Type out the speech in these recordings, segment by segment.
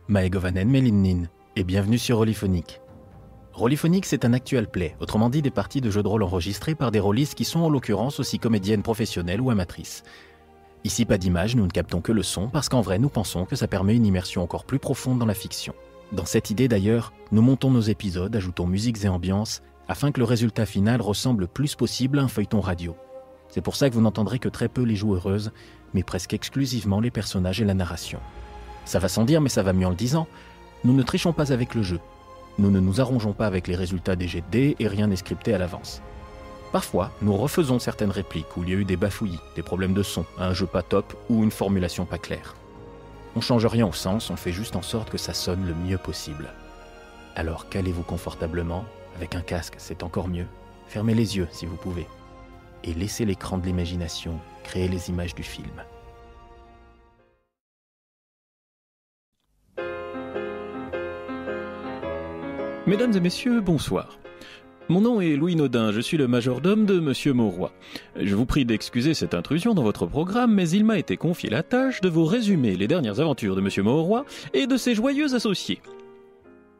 Maegovanen Melinnin, et bienvenue sur Rolyphonique. Rolyphonique, c'est un actual play, autrement dit des parties de jeux de rôle enregistrées par des rôlistes qui sont en l'occurrence aussi comédiennes professionnelles ou amatrices. Ici, pas d'image, nous ne captons que le son, parce qu'en vrai, nous pensons que ça permet une immersion encore plus profonde dans la fiction. Dans cette idée d'ailleurs, nous montons nos épisodes, ajoutons musiques et ambiances, afin que le résultat final ressemble le plus possible à un feuilleton radio. C'est pour ça que vous n'entendrez que très peu les joueuses, mais presque exclusivement les personnages et la narration. Ça va sans dire, mais ça va mieux en le disant, nous ne trichons pas avec le jeu. Nous ne nous arrangeons pas avec les résultats des jets de dés et rien n'est scripté à l'avance. Parfois, nous refaisons certaines répliques où il y a eu des bafouillis, des problèmes de son, un jeu pas top ou une formulation pas claire. On change rien au sens, on fait juste en sorte que ça sonne le mieux possible. Alors calez-vous confortablement, avec un casque c'est encore mieux, fermez les yeux si vous pouvez, et laissez l'écran de l'imagination créer les images du film. Mesdames et messieurs, bonsoir. Mon nom est Louis Naudin, je suis le majordome de Monsieur Mauroy. Je vous prie d'excuser cette intrusion dans votre programme, mais il m'a été confié la tâche de vous résumer les dernières aventures de Monsieur Mauroy et de ses joyeux associés.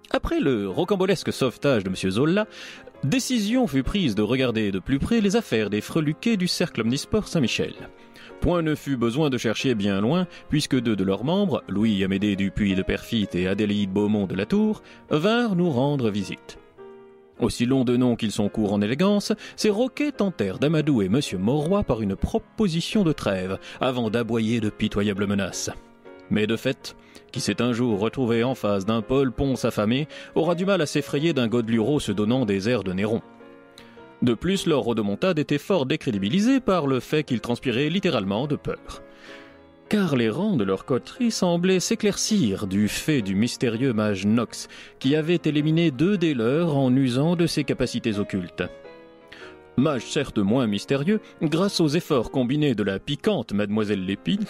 Après le rocambolesque sauvetage de Monsieur Zola, décision fut prise de regarder de plus près les affaires des freluquets du cercle omnisport Saint-Michel. Point ne fut besoin de chercher bien loin, puisque deux de leurs membres, Louis-Amédée Dupuis de Perfit et Adélaïde Beaumont de la Tour, vinrent nous rendre visite. Aussi longs de nom qu'ils sont courts en élégance, ces roquets tentèrent d'amadouer M. Mauroy par une proposition de trêve, avant d'aboyer de pitoyables menaces. Mais de fait, qui s'est un jour retrouvé en face d'un Paul Ponce affamé, aura du mal à s'effrayer d'un Godelureau se donnant des airs de Néron. De plus, leur rodomontade était fort décrédibilisée par le fait qu'ils transpiraient littéralement de peur. Car les rangs de leur coterie semblaient s'éclaircir du fait du mystérieux mage Nox, qui avait éliminé deux des leurs en usant de ses capacités occultes. Mage certes moins mystérieux, grâce aux efforts combinés de la piquante Mademoiselle Lépine,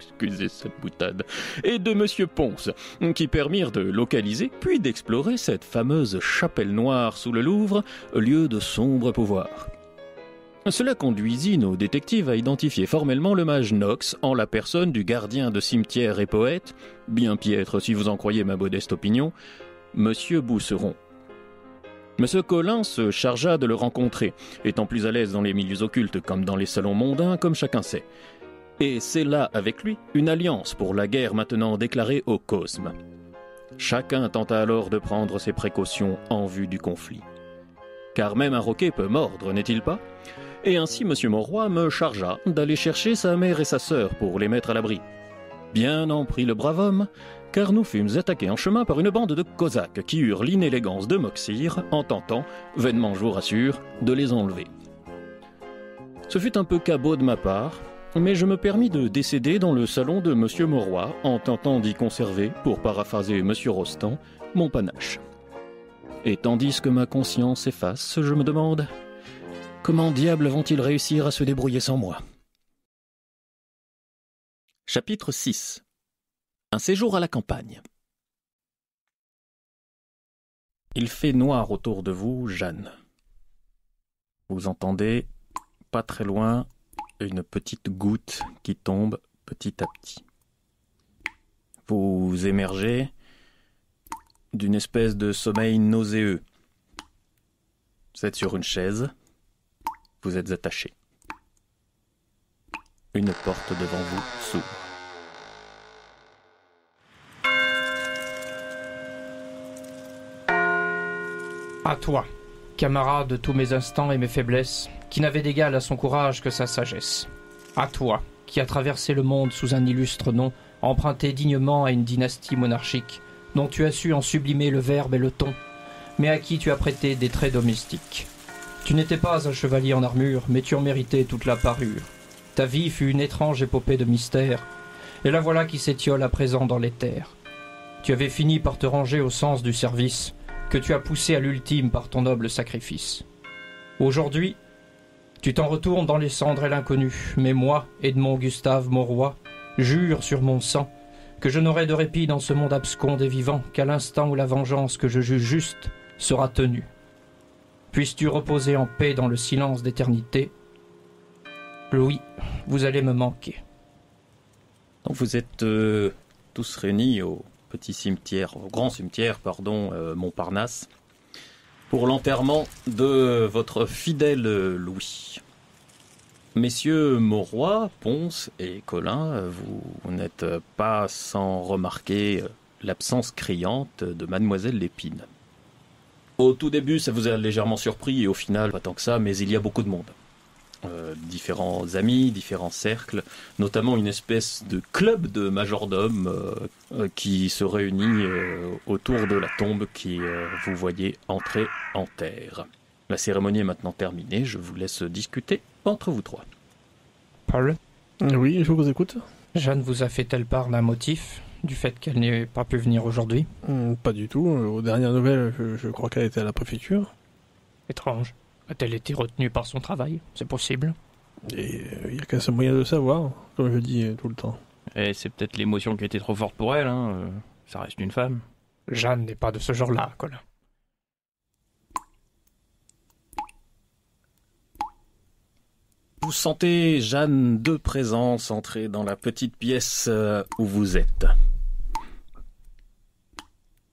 excusez cette boutade, et de Monsieur Ponce, qui permirent de localiser puis d'explorer cette fameuse chapelle noire sous le Louvre, lieu de sombre pouvoir. Cela conduisit nos détectives à identifier formellement le mage Nox en la personne du gardien de cimetière et poète, bien piètre si vous en croyez ma modeste opinion, Monsieur Bousseron. Monsieur Collin se chargea de le rencontrer, étant plus à l'aise dans les milieux occultes comme dans les salons mondains, comme chacun sait. Et c'est là, avec lui, une alliance pour la guerre maintenant déclarée au Cosme. Chacun tenta alors de prendre ses précautions en vue du conflit. Car même un roquet peut mordre, n'est-il pas ? Et ainsi M. Mauroy me chargea d'aller chercher sa mère et sa sœur pour les mettre à l'abri. Bien en prit le brave homme, car nous fûmes attaqués en chemin par une bande de Cosaques qui eurent l'inélégance de m'oxyre en tentant, vainement je vous rassure, de les enlever. Ce fut un peu cabot de ma part, mais je me permis de décéder dans le salon de M. Mauroy en tentant d'y conserver, pour paraphraser M. Rostand, mon panache. Et tandis que ma conscience efface, je me demande, comment diable vont-ils réussir à se débrouiller sans moi ? Chapitre 6. Un séjour à la campagne. Il fait noir autour de vous, Jeanne. Vous entendez, pas très loin, une petite goutte qui tombe petit à petit. Vous émergez d'une espèce de sommeil nauséeux. Vous êtes sur une chaise, vous êtes attaché. Une porte devant vous s'ouvre. À toi, camarade de tous mes instants et mes faiblesses, qui n'avait d'égal à son courage que sa sagesse. À toi, qui a traversé le monde sous un illustre nom, emprunté dignement à une dynastie monarchique, dont tu as su en sublimer le verbe et le ton, mais à qui tu as prêté des traits domestiques. Tu n'étais pas un chevalier en armure, mais tu en méritais toute la parure. Ta vie fut une étrange épopée de mystère, et la voilà qui s'étiole à présent dans les terres. Tu avais fini par te ranger au sens du service, que tu as poussé à l'ultime par ton noble sacrifice. Aujourd'hui, tu t'en retournes dans les cendres et l'inconnu, mais moi, Edmond Gustave Mauroy, jure sur mon sang que je n'aurai de répit dans ce monde abscon des vivants qu'à l'instant où la vengeance que je juge juste sera tenue. Puisses-tu reposer en paix dans le silence d'éternité. Louis, vous allez me manquer. Donc vous êtes tous réunis au grand cimetière, Montparnasse, pour l'enterrement de votre fidèle Louis. Messieurs Mauroy, Ponce et Colin, vous n'êtes pas sans remarquer l'absence criante de Mademoiselle Lépine. Au tout début, ça vous a légèrement surpris et au final, pas tant que ça, mais il y a beaucoup de monde. Différents amis, différents cercles, notamment une espèce de club de majordomes qui se réunit autour de la tombe qui vous voyez entrer en terre. La cérémonie est maintenant terminée, je vous laisse discuter entre vous trois. Paul, Oui, je vous écoute. Jeanne vous a fait-elle part d'un motif, du fait qu'elle n'ait pas pu venir aujourd'hui? Pas du tout. Aux dernières nouvelles, je crois qu'elle était à la préfecture. Étrange. A-t-elle été retenue par son travail? C'est possible. Et il n'y a qu'un seul moyen de le savoir, comme je dis tout le temps. Et c'est peut-être l'émotion qui était trop forte pour elle, hein. Ça reste une femme. Jeanne n'est pas de ce genre-là, Colin. Vous sentez Jeanne de présence entrer dans la petite pièce où vous êtes.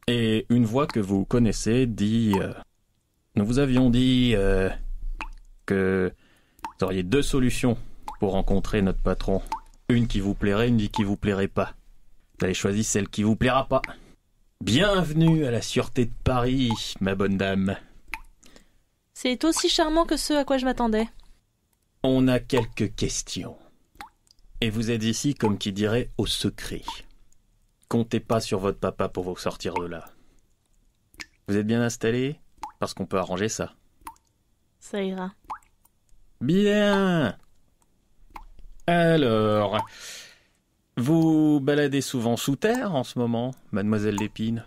Et une voix que vous connaissez dit... Nous vous avions dit que vous auriez 2 solutions pour rencontrer notre patron. Une qui vous plairait, une qui vous plairait pas. Vous avez choisi celle qui vous plaira pas. Bienvenue à la Sûreté de Paris, ma bonne dame. C'est aussi charmant que ce à quoi je m'attendais. On a quelques questions. Et vous êtes ici, comme qui dirait, au secret. Comptez pas sur votre papa pour vous sortir de là. Vous êtes bien installé ? Parce qu'on peut arranger ça. Ça ira. Bien. Alors, vous baladez souvent sous terre en ce moment, Mademoiselle Lépine?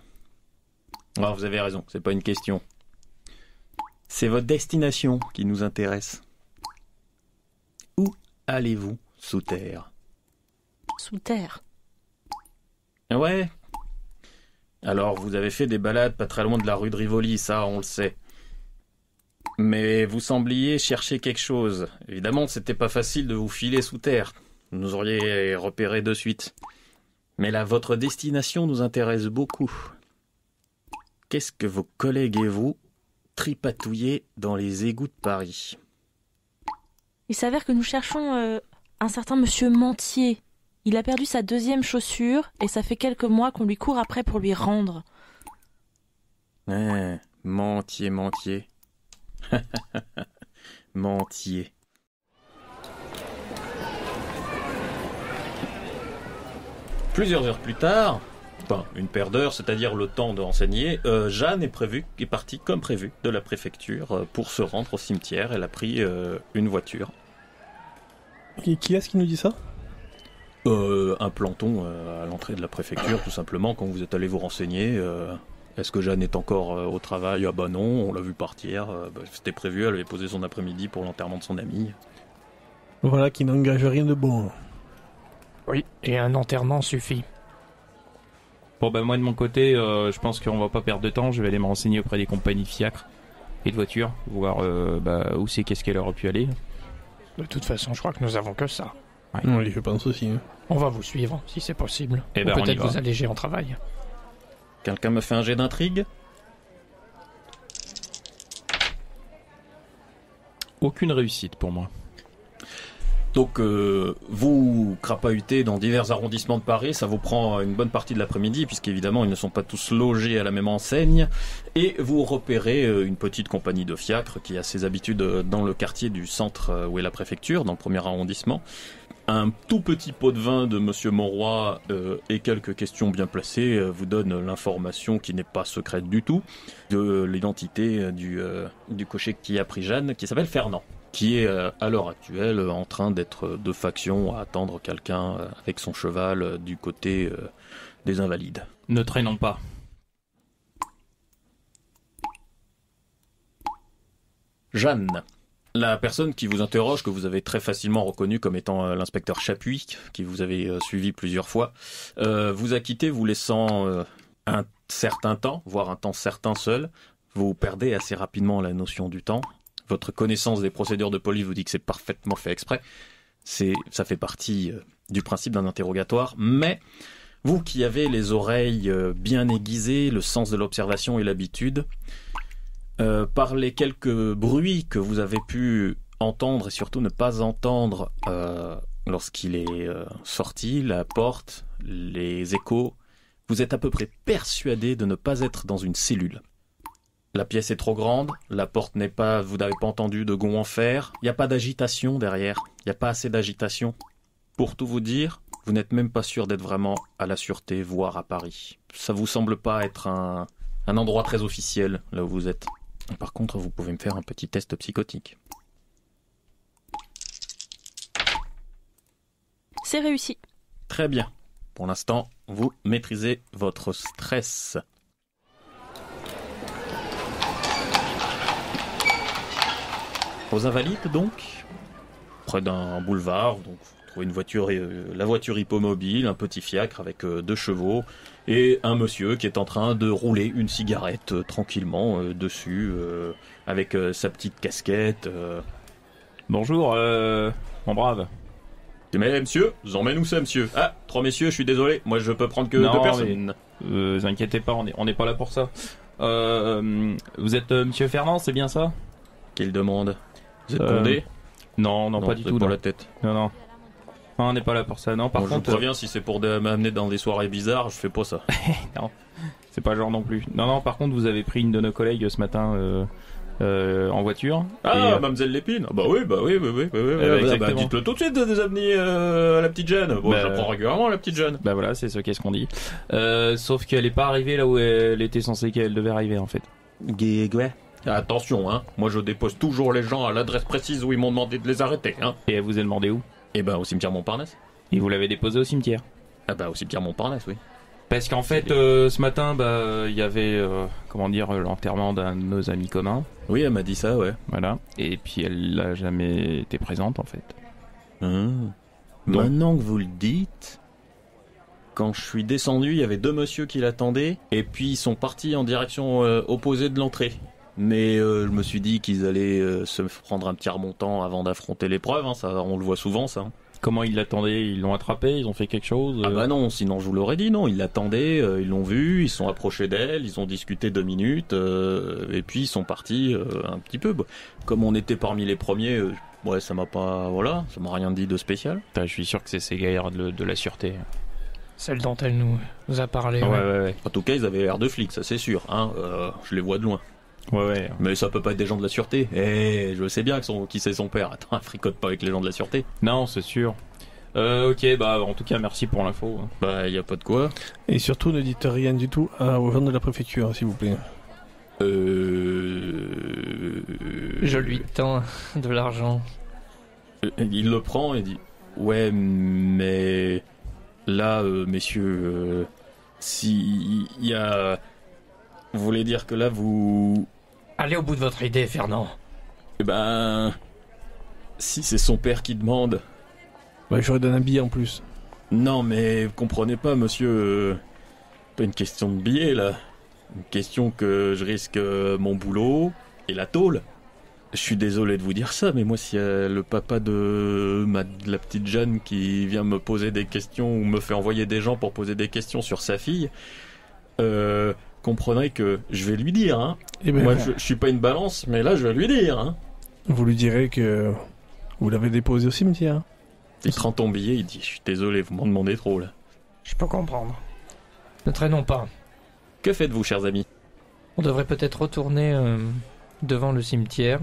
Oh, vous avez raison, c'est pas une question. C'est votre destination qui nous intéresse. Où allez-vous sous terre? Sous terre. Ouais. Alors, vous avez fait des balades pas très loin de la rue de Rivoli, ça, on le sait. Mais vous sembliez chercher quelque chose. Évidemment, c'était pas facile de vous filer sous terre. Vous nous auriez repéré de suite. Mais là, votre destination nous intéresse beaucoup. Qu'est-ce que vos collègues et vous tripatouillez dans les égouts de Paris? Il s'avère que nous cherchons un certain monsieur Mentier. Il a perdu sa 2e chaussure et ça fait quelques mois qu'on lui court après pour lui rendre. Mentier. Mentier. Plusieurs heures plus tard, une paire d'heures, c'est-à-dire le temps de renseigner, Jeanne est partie comme prévu de la préfecture pour se rendre au cimetière. Elle a pris une voiture. Qui est-ce qui nous dit ça? Un planton à l'entrée de la préfecture, tout simplement, quand vous êtes allé vous renseigner. Est-ce que Jeanne est encore au travail? Ah bah non, on l'a vu partir. C'était prévu, elle avait posé son après-midi pour l'enterrement de son ami. Voilà qui n'engage rien de bon. Oui, et un enterrement suffit. Bon moi de mon côté, je pense qu'on va pas perdre de temps. Je vais aller me renseigner auprès des compagnies de fiacres et de voitures, voir où c'est, qu'est-ce qu'elle aurait pu aller. De toute façon, je crois que nous avons que ça. Ouais. Oui, je pense aussi. On va vous suivre, si c'est possible. Eh Ou ben, on y peut-être va. vous alléger en travail. Quelqu'un me fait un jet d'intrigue? Aucune réussite pour moi. Donc, vous crapahutez dans divers arrondissements de Paris, ça vous prend une bonne partie de l'après-midi, puisqu'évidemment, ils ne sont pas tous logés à la même enseigne, et vous repérez une petite compagnie de fiacres qui a ses habitudes dans le quartier du centre où est la préfecture, dans le 1er arrondissement. Un tout petit pot de vin de Monsieur Mauroy et quelques questions bien placées vous donnent l'information qui n'est pas secrète du tout, de l'identité du cocher qui a pris Jeanne, qui s'appelle Fernand, qui est à l'heure actuelle en train d'être de faction à attendre quelqu'un avec son cheval du côté des Invalides. Ne traînons pas. Jeanne, la personne qui vous interroge, que vous avez très facilement reconnu comme étant l'inspecteur Chapuis, qui vous avez suivi plusieurs fois, vous a quitté vous laissant un certain temps, voire un temps certain seul. Vous perdez assez rapidement la notion du temps. Votre connaissance des procédures de police vous dit que c'est parfaitement fait exprès. Ça fait partie du principe d'un interrogatoire, mais Vous qui avez les oreilles bien aiguisées, le sens de l'observation et l'habitude, par les quelques bruits que vous avez pu entendre et surtout ne pas entendre lorsqu'il est sorti, la porte, les échos, vous êtes à peu près persuadé de ne pas être dans une cellule. La pièce est trop grande, la porte n'est pas, vous n'avez pas entendu de gonds en fer, il n'y a pas d'agitation derrière, il n'y a pas assez d'agitation. Pour tout vous dire, vous n'êtes même pas sûr d'être vraiment à la sûreté, voire à Paris. Ça vous semble pas être un endroit très officiel, là où vous êtes. Par contre, vous pouvez me faire un petit test psychotique. C'est réussi. Très bien. Pour l'instant, vous maîtrisez votre stress. Aux Invalides, donc, près d'un boulevard, donc vous trouvez une voiture, la voiture hippomobile, un petit fiacre avec 2 chevaux, et un monsieur qui est en train de rouler une cigarette tranquillement dessus, avec sa petite casquette. Bonjour, mon brave. Mais monsieur, vous emmenez où ça, monsieur? Ah, 3 messieurs, je suis désolé, moi je peux prendre que Non, 2 personnes. Vous inquiétez pas, on n'est pas là pour ça. Vous êtes monsieur Fernand, c'est bien ça? Quelle demande? Vous êtes Condé? Non, pas du tout. Pour Non. la tête. Non. Non, on n'est pas là pour ça. Non, par Bon, contre, je vous préviens, si c'est pour m'amener dans des soirées bizarres, je fais pas ça. c'est pas le genre non plus. Non, par contre, vous avez pris une de nos collègues ce matin en voiture. Ah, Mademoiselle Lépine. Bah oui. Exactement. Dites-le tout de suite, des amis à la petite Jeanne. Bon, je la prends régulièrement, la petite Jeanne. Bah voilà, c'est ce qu'est-ce qu'on dit. Sauf qu'elle est pas arrivée là où elle était censée qu'elle devait arriver en fait. Attention, hein. Moi, je dépose toujours les gens à l'adresse précise où ils m'ont demandé de les arrêter, hein. Et elle vous a demandé où? Eh ben, au cimetière Montparnasse. Et vous l'avez déposée au cimetière? Ah bah, au cimetière Montparnasse, oui. Parce qu'en fait, ce matin, il y avait, l'enterrement d'un de nos amis communs. Oui, elle m'a dit ça, ouais. Voilà. Et puis elle n'a jamais été présente en fait. Maintenant que vous le dites, quand je suis descendu, il y avait 2 messieurs qui l'attendaient, et puis ils sont partis en direction opposée de l'entrée. Mais je me suis dit qu'ils allaient se prendre un petit remontant avant d'affronter l'épreuve, hein, ça, on le voit souvent, ça. Comment ils l'attendaient? Ils l'ont attrapé? Ils ont fait quelque chose? Ah bah non, sinon je vous l'aurais dit, non, ils l'attendaient, ils l'ont vu, ils sont approchés d'elle, ils ont discuté 2 minutes, et puis ils sont partis un petit peu. Comme on était parmi les premiers, ouais, ça m'a rien dit de spécial. Je suis sûr que c'est ces gars de la sûreté. Celle dont elle nous a parlé. Ouais. En tout cas, ils avaient l'air de flics, ça c'est sûr, hein, je les vois de loin. Ouais. Mais ça peut pas être des gens de la sûreté. Je sais bien qui c'est son père. Attends, fricote pas avec les gens de la sûreté. Non, c'est sûr. Ok, en tout cas, merci pour l'info. Bah, y a pas de quoi. Et surtout, ne dites rien du tout aux gens de la préfecture, s'il vous plaît. Je lui tends de l'argent. Il le prend et dit ouais, mais là, messieurs, si il y a, vous voulez dire que là vous, Allez au bout de votre idée, Fernand. eh ben, si c'est son père qui demande. Bah, j'aurais donné un billet en plus. Non, mais vous comprenez pas, monsieur, pas une question de billet là, une question que je risque mon boulot et la tôle. Je suis désolé de vous dire ça, mais moi, si le papa de la petite Jeanne qui vient me poser des questions ou me fait envoyer des gens pour poser des questions sur sa fille, comprenez que je vais lui dire. Hein. Eh ben, moi, je suis pas une balance, mais là, je vais lui dire. Hein. Vous lui direz que vous l'avez déposé au cimetière. Il prend ton billet, il dit « Je suis désolé, vous m'en demandez trop, là. Je peux comprendre. Ne traînons pas. » Que faites-vous, chers amis? On devrait peut-être retourner devant le cimetière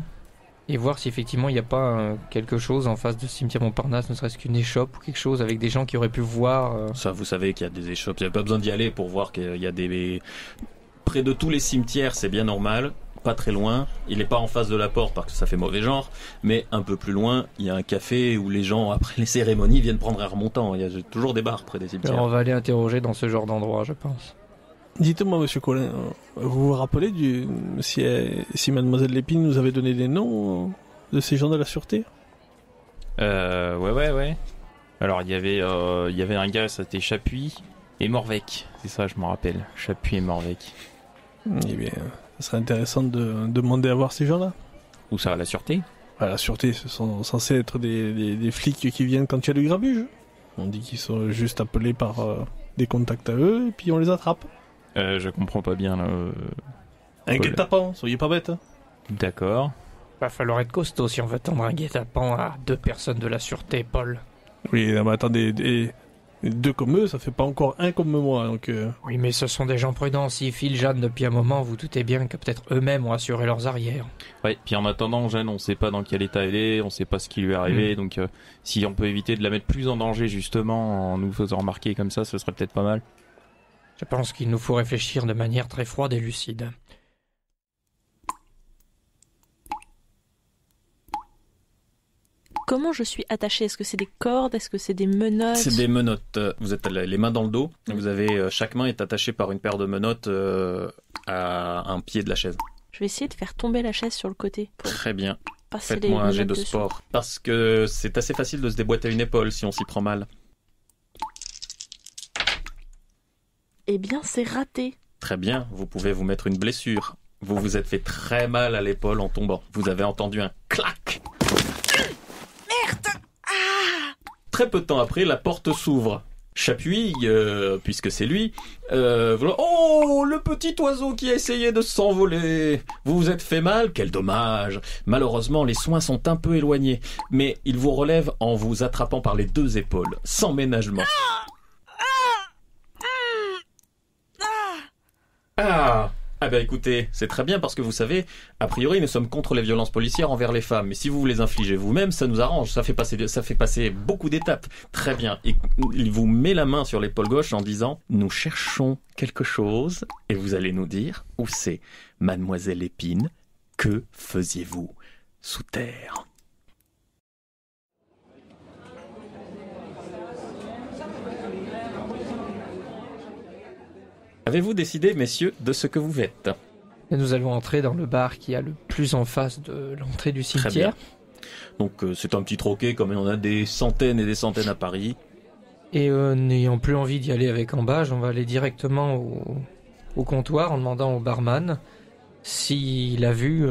et voir si effectivement il n'y a pas quelque chose en face de ce cimetière Montparnasse, ne serait-ce qu'une échoppe ou quelque chose avec des gens qui auraient pu voir. Ça, vous savez qu'il y a des échoppes. Il n'y a pas besoin d'y aller pour voir qu'il y a des... Près de tous les cimetières, c'est bien normal. Pas très loin. Il n'est pas en face de la porte parce que ça fait mauvais genre. Mais un peu plus loin, il y a un café où les gens, après les cérémonies, viennent prendre un remontant. Il y a toujours des bars près des cimetières. Alors on va aller interroger dans ce genre d'endroit, je pense. Dites-moi, monsieur Colin, vous vous rappelez si mademoiselle Lépine nous avait donné des noms de ces gens de la sûreté? Ouais. Alors, il y avait un gars, ça c'était Chapuis et Morvec. C'est ça, je m'en rappelle. Chapuis et Morvec. Eh bien, ça serait intéressant de demander à voir ces gens-là. Où ça, la sûreté? La sûreté, ce sont censés être des flics qui viennent quand il y a du grabuge. On dit qu'ils sont juste appelés par des contacts à eux, et puis on les attrape. Je comprends pas bien, là. Un guet-apens, soyez pas bêtes. Hein. D'accord. Va falloir être costaud si on veut tendre un guet-apens à 2 personnes de la sûreté, Paul. Oui, mais attendez, 2 comme eux, ça fait pas encore 1 comme moi, donc... Oui, mais ce sont des gens prudents. S'ils filent Jeanne depuis un moment, vous doutez bien que peut-être eux-mêmes ont assuré leurs arrières. Ouais, puis en attendant, Jeanne, on sait pas dans quel état elle est, on sait pas ce qui lui est arrivé, donc si on peut éviter de la mettre plus en danger, justement, en nous faisant remarquer comme ça, ce serait peut-être pas mal. Je pense qu'il nous faut réfléchir de manière très froide et lucide. Comment je suis attachée? Est-ce que c'est des cordes? Est-ce que c'est des menottes? C'est des menottes. Vous êtes les mains dans le dos. Vous avez chaque main est attachée par une paire de menottes à un pied de la chaise. Je vais essayer de faire tomber la chaise sur le côté. Très bien. Passer Faites-moi un jet de menottes dessous. sport. Parce que c'est assez facile de se déboîter une épaule si on s'y prend mal. Eh bien, c'est raté. Très bien. Vous pouvez vous mettre une blessure. Vous vous êtes fait très mal à l'épaule en tombant. Vous avez entendu un clac. Très peu de temps après, la porte s'ouvre. Chapuis, puisque c'est lui, voilà. Oh, le petit oiseau qui a essayé de s'envoler. Vous vous êtes fait mal? Quel dommage. Malheureusement, les soins sont un peu éloignés, mais il vous relève en vous attrapant par les 2 épaules, sans ménagement. Ah ben écoutez, c'est très bien parce que vous savez, a priori nous sommes contre les violences policières envers les femmes, mais si vous les infligez vous-même, ça nous arrange, ça fait passer beaucoup d'étapes. Très bien. Et il vous met la main sur l'épaule gauche en disant « Nous cherchons quelque chose et vous allez nous dire où c'est. Mademoiselle Lépine, que faisiez-vous sous terre ?» Avez-vous décidé, messieurs, de ce que vous faites? Et nous allons entrer dans le bar qui a le plus en face de l'entrée du Très cimetière. bien. Donc c'est un petit troquet comme il y en a des centaines et des centaines à Paris. Et n'ayant plus envie d'y aller avec embâge, on va aller directement au comptoir en demandant au barman s'il a vu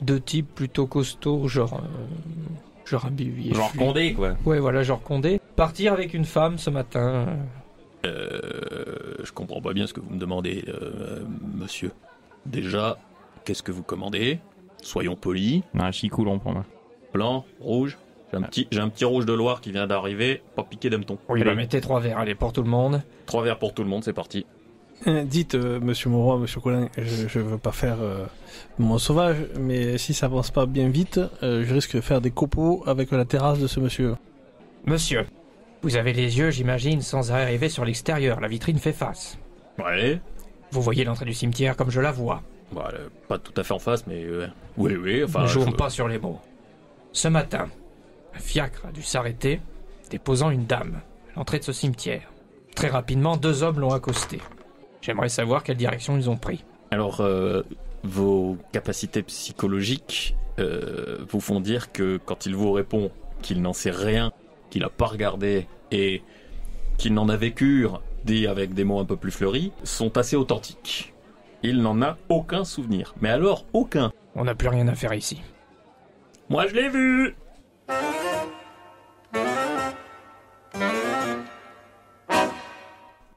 2 types plutôt costauds, genre imbu. Genre Condé, quoi. Ouais, voilà, genre Condé. Partir avec une femme ce matin. Je comprends pas bien ce que vous me demandez, monsieur. Déjà, qu'est-ce que vous commandez? Soyons polis. Un chicoulon pour moi. Blanc, rouge. J'ai un petit rouge de Loire qui vient d'arriver. Pas piqué d'hameçon. Oui, bah mettez 3 verres, allez, pour tout le monde. 3 verres pour tout le monde, c'est parti. Dites, monsieur Mauroy, monsieur Colin, je veux pas faire mon sauvage, mais si ça avance pas bien vite, je risque de faire des copeaux avec la terrasse de ce monsieur. Monsieur, vous avez les yeux, j'imagine, sans arriver sur l'extérieur. La vitrine fait face. Ouais. Vous voyez l'entrée du cimetière comme je la vois. Bah, pas tout à fait en face, mais oui, enfin... Ne jouons pas sur les mots. Ce matin, un fiacre a dû s'arrêter, déposant une dame à l'entrée de ce cimetière. Très rapidement, 2 hommes l'ont accosté. J'aimerais savoir quelle direction ils ont pris. Alors, vos capacités psychologiques vous font dire que quand il vous répond qu'il n'en sait rien, qu'il n'a pas regardé et qu'il n'en a vécu, dit avec des mots un peu plus fleuris, sont assez authentiques. Il n'en a aucun souvenir. Mais alors, aucun. On n'a plus rien à faire ici. Moi, je l'ai vu.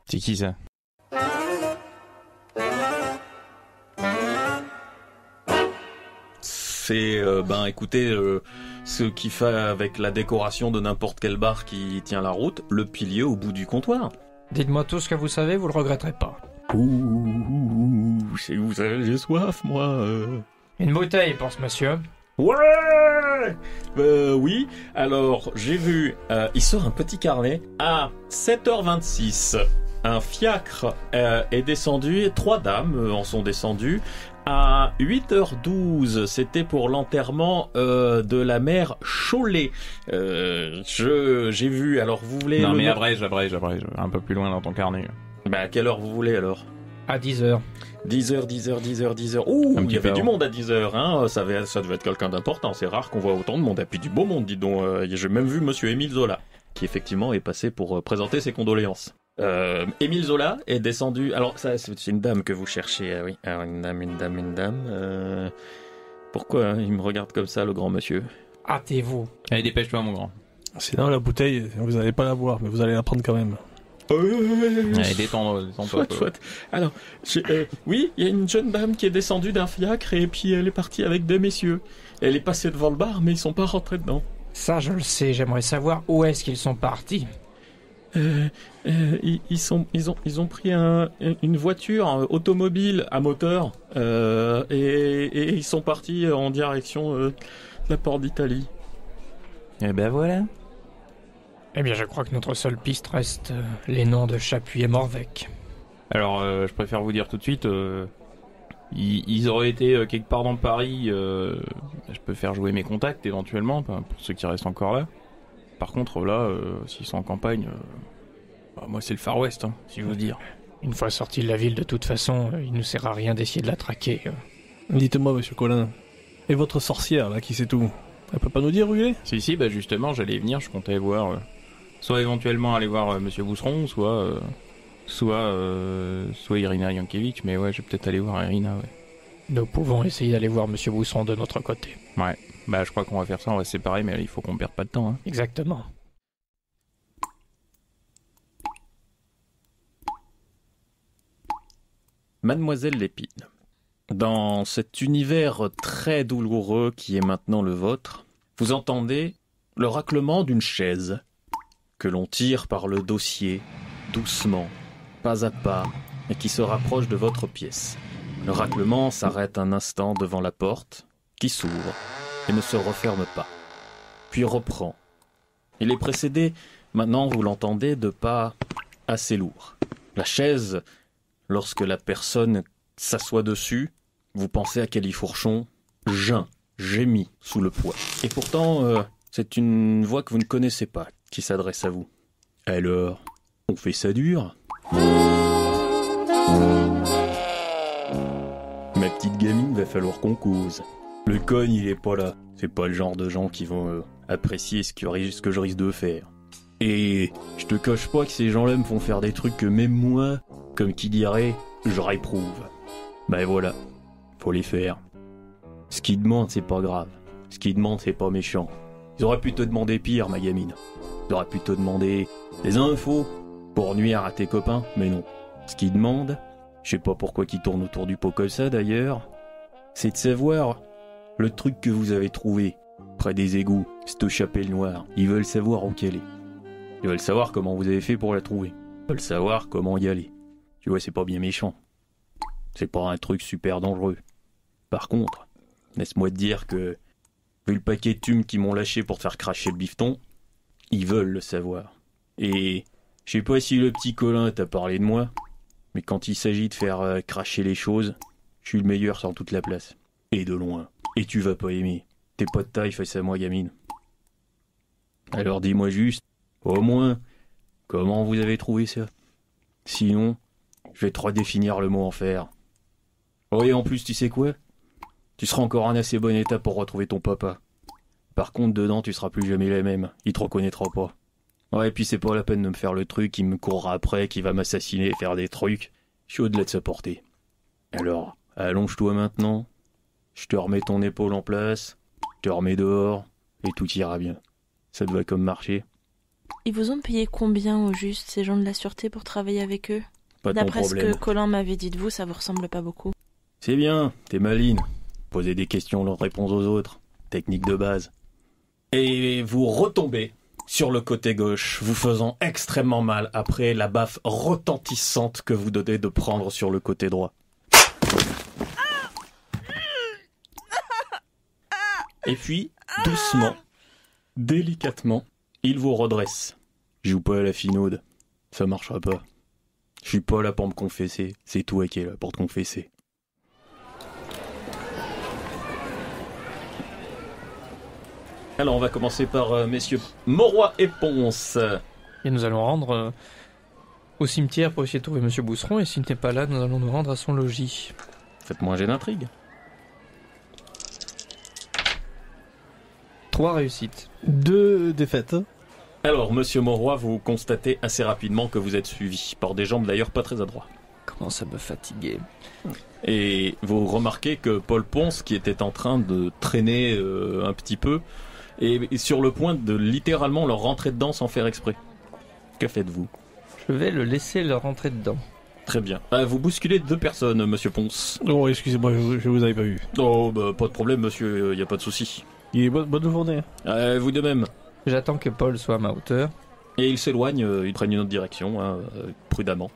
C'est qui ça? C'est, écoutez, ce qui fait avec la décoration de n'importe quel bar qui tient la route, le pilier au bout du comptoir. Dites-moi tout ce que vous savez, vous le regretterez pas. Vous savez, j'ai soif, moi. Une bouteille pour ce monsieur. Ouais. Oui, alors, j'ai vu, il sort un petit carnet. À 7h26, un fiacre est descendu, 3 dames en sont descendues. À 8h12, c'était pour l'enterrement de la mère Cholet. J'ai vu, alors vous voulez... Non mais abrège, un peu plus loin dans ton carnet. Bah à quelle heure vous voulez alors? À 10h. 10h. Ouh, il y avait du monde à 10h, hein. Ça devait être quelqu'un d'important. C'est rare qu'on voit autant de monde. Et puis du beau monde, dis donc. J'ai même vu monsieur Émile Zola, qui effectivement est passé pour présenter ses condoléances. Émile Zola est descendu. Alors ça, c'est une dame que vous cherchez, oui. Alors une dame. Pourquoi hein, il me regarde comme ça, le grand monsieur? Hâtez-vous. Allez, dépêche-toi, mon grand. Sinon, la bouteille, vous n'allez pas la boire, mais vous allez la prendre quand même. Allez, détends-toi. Soit. Alors, oui, il y a une jeune dame qui est descendue d'un fiacre et puis elle est partie avec 2 messieurs. Elle est passée devant le bar, mais ils sont pas rentrés dedans. Ça, je le sais, j'aimerais savoir où est-ce qu'ils sont partis. Ils ont pris une voiture automobile à moteur et ils sont partis en direction de la porte d'Italie. Et ben voilà. Eh bien, je crois que notre seule piste reste les noms de Chapuis et Morvec. Alors, je préfère vous dire tout de suite, ils auraient été quelque part dans Paris. Je peux faire jouer mes contacts éventuellement, pour ceux qui restent encore là. Par contre, là, s'ils sont en campagne, moi c'est le Far West, hein, si je veux dire. Une fois sorti de la ville, de toute façon, il ne sert à rien d'essayer de la traquer. Dites-moi, monsieur Colin, et votre sorcière, là, qui sait tout, elle peut pas nous dire où il est? Si, bah justement, j'allais venir, je comptais voir... soit éventuellement aller voir monsieur Bousseron, soit Irina Yankiewicz, mais ouais, je vais peut-être aller voir Irina, ouais. Nous pouvons essayer d'aller voir monsieur Bousseron de notre côté. Ouais, bah je crois qu'on va faire ça, on va se séparer, mais il faut qu'on perde pas de temps, hein. Exactement. Mademoiselle Lépine, dans cet univers très douloureux qui est maintenant le vôtre, vous entendez le raclement d'une chaise que l'on tire par le dossier, doucement, pas à pas, et qui se rapproche de votre pièce. Le raclement s'arrête un instant devant la porte, qui s'ouvre et ne se referme pas, puis reprend. Il est précédé, maintenant vous l'entendez, de pas assez lourds. La chaise, lorsque la personne s'assoit dessus, vous pensez à Califourchon, gémit sous le poids. Et pourtant, c'est une voix que vous ne connaissez pas qui s'adresse à vous. Alors, on fait ça dur? Ma petite gamine, va falloir qu'on cause. Le cogne, il est pas là. C'est pas le genre de gens qui vont apprécier ce que je risque de faire. Et je te cache pas que ces gens-là me font faire des trucs que même moi, comme qui dirait, je réprouve. Ben voilà, faut les faire. Ce qu'ils demandent, c'est pas grave. Ce qu'ils demandent, c'est pas méchant. Ils auraient pu te demander pire, ma gamine. Ils auraient pu te demander des infos pour nuire à tes copains, mais non. Ce qu'ils demandent, je sais pas pourquoi qu'ils tournent autour du pot comme ça d'ailleurs, c'est de savoir le truc que vous avez trouvé près des égouts, cette chapelle noire. Ils veulent savoir où qu'elle est. Ils veulent savoir comment vous avez fait pour la trouver. Ils veulent savoir comment y aller. Tu vois, c'est pas bien méchant. C'est pas un truc super dangereux. Par contre, laisse-moi te dire que, vu le paquet de thumes qu'ils m'ont lâché pour te faire cracher le bifton, ils veulent le savoir. Et je sais pas si le petit Colin t'a parlé de moi, mais quand il s'agit de faire cracher les choses, je suis le meilleur sur toute la place. Et de loin. Et tu vas pas aimer. T'es pas de taille face à moi, gamine. Alors dis-moi juste, au moins, comment vous avez trouvé ça? Sinon, je vais te redéfinir le mot enfer. Oh, et en plus, tu sais quoi? Tu seras encore en assez bon état pour retrouver ton papa. Par contre, dedans, tu seras plus jamais la même. Il te reconnaîtra pas. Ouais, et puis c'est pas la peine de me faire le truc qui me courra après, qui va m'assassiner et faire des trucs. Je suis au-delà de sa portée. Alors, allonge-toi maintenant. Je te remets ton épaule en place. Je te remets dehors. Et tout ira bien. Ça te va comme marcher? Ils vous ont payé combien au juste, ces gens de la sûreté, pour travailler avec eux? Pas ton D'après ce problème. que Colin m'avait dit de vous, ça vous ressemble pas beaucoup. C'est bien, t'es maline. Poser des questions, leur répondre aux autres. Technique de base. Et vous retombez sur le côté gauche, vous faisant extrêmement mal après la baffe retentissante que vous donnez de prendre sur le côté droit. Et puis, doucement, délicatement, il vous redresse. Joue pas à la finaude, ça marchera pas. Je suis pas là pour me confesser, c'est toi qui es là pour te confesser. Alors on va commencer par messieurs Mauroy et Ponce. Et nous allons rendre au cimetière pour essayer de trouver monsieur Bousseron, et s'il n'est pas là, nous allons nous rendre à son logis. Faites-moi un jet d'intrigue. 3 réussites. 2 défaites. Alors monsieur Mauroy, vous constatez assez rapidement que vous êtes suivi par des jambes d'ailleurs pas très adroits. Comment ça me fatiguer. Et vous remarquez que Paul Ponce, qui était en train de traîner un petit peu, est sur le point de littéralement leur rentrer dedans sans faire exprès. Que faites-vous? Je vais le laisser le rentrer dedans. Très bien. Vous bousculez 2 personnes, monsieur Ponce. Oh, excusez-moi, je vous avais pas vu. Oh, bah, pas de problème, monsieur, y a pas de souci. Il est bonne journée. Vous de même. J'attends que Paul soit à ma hauteur. Et il s'éloigne, il prend une autre direction, prudemment.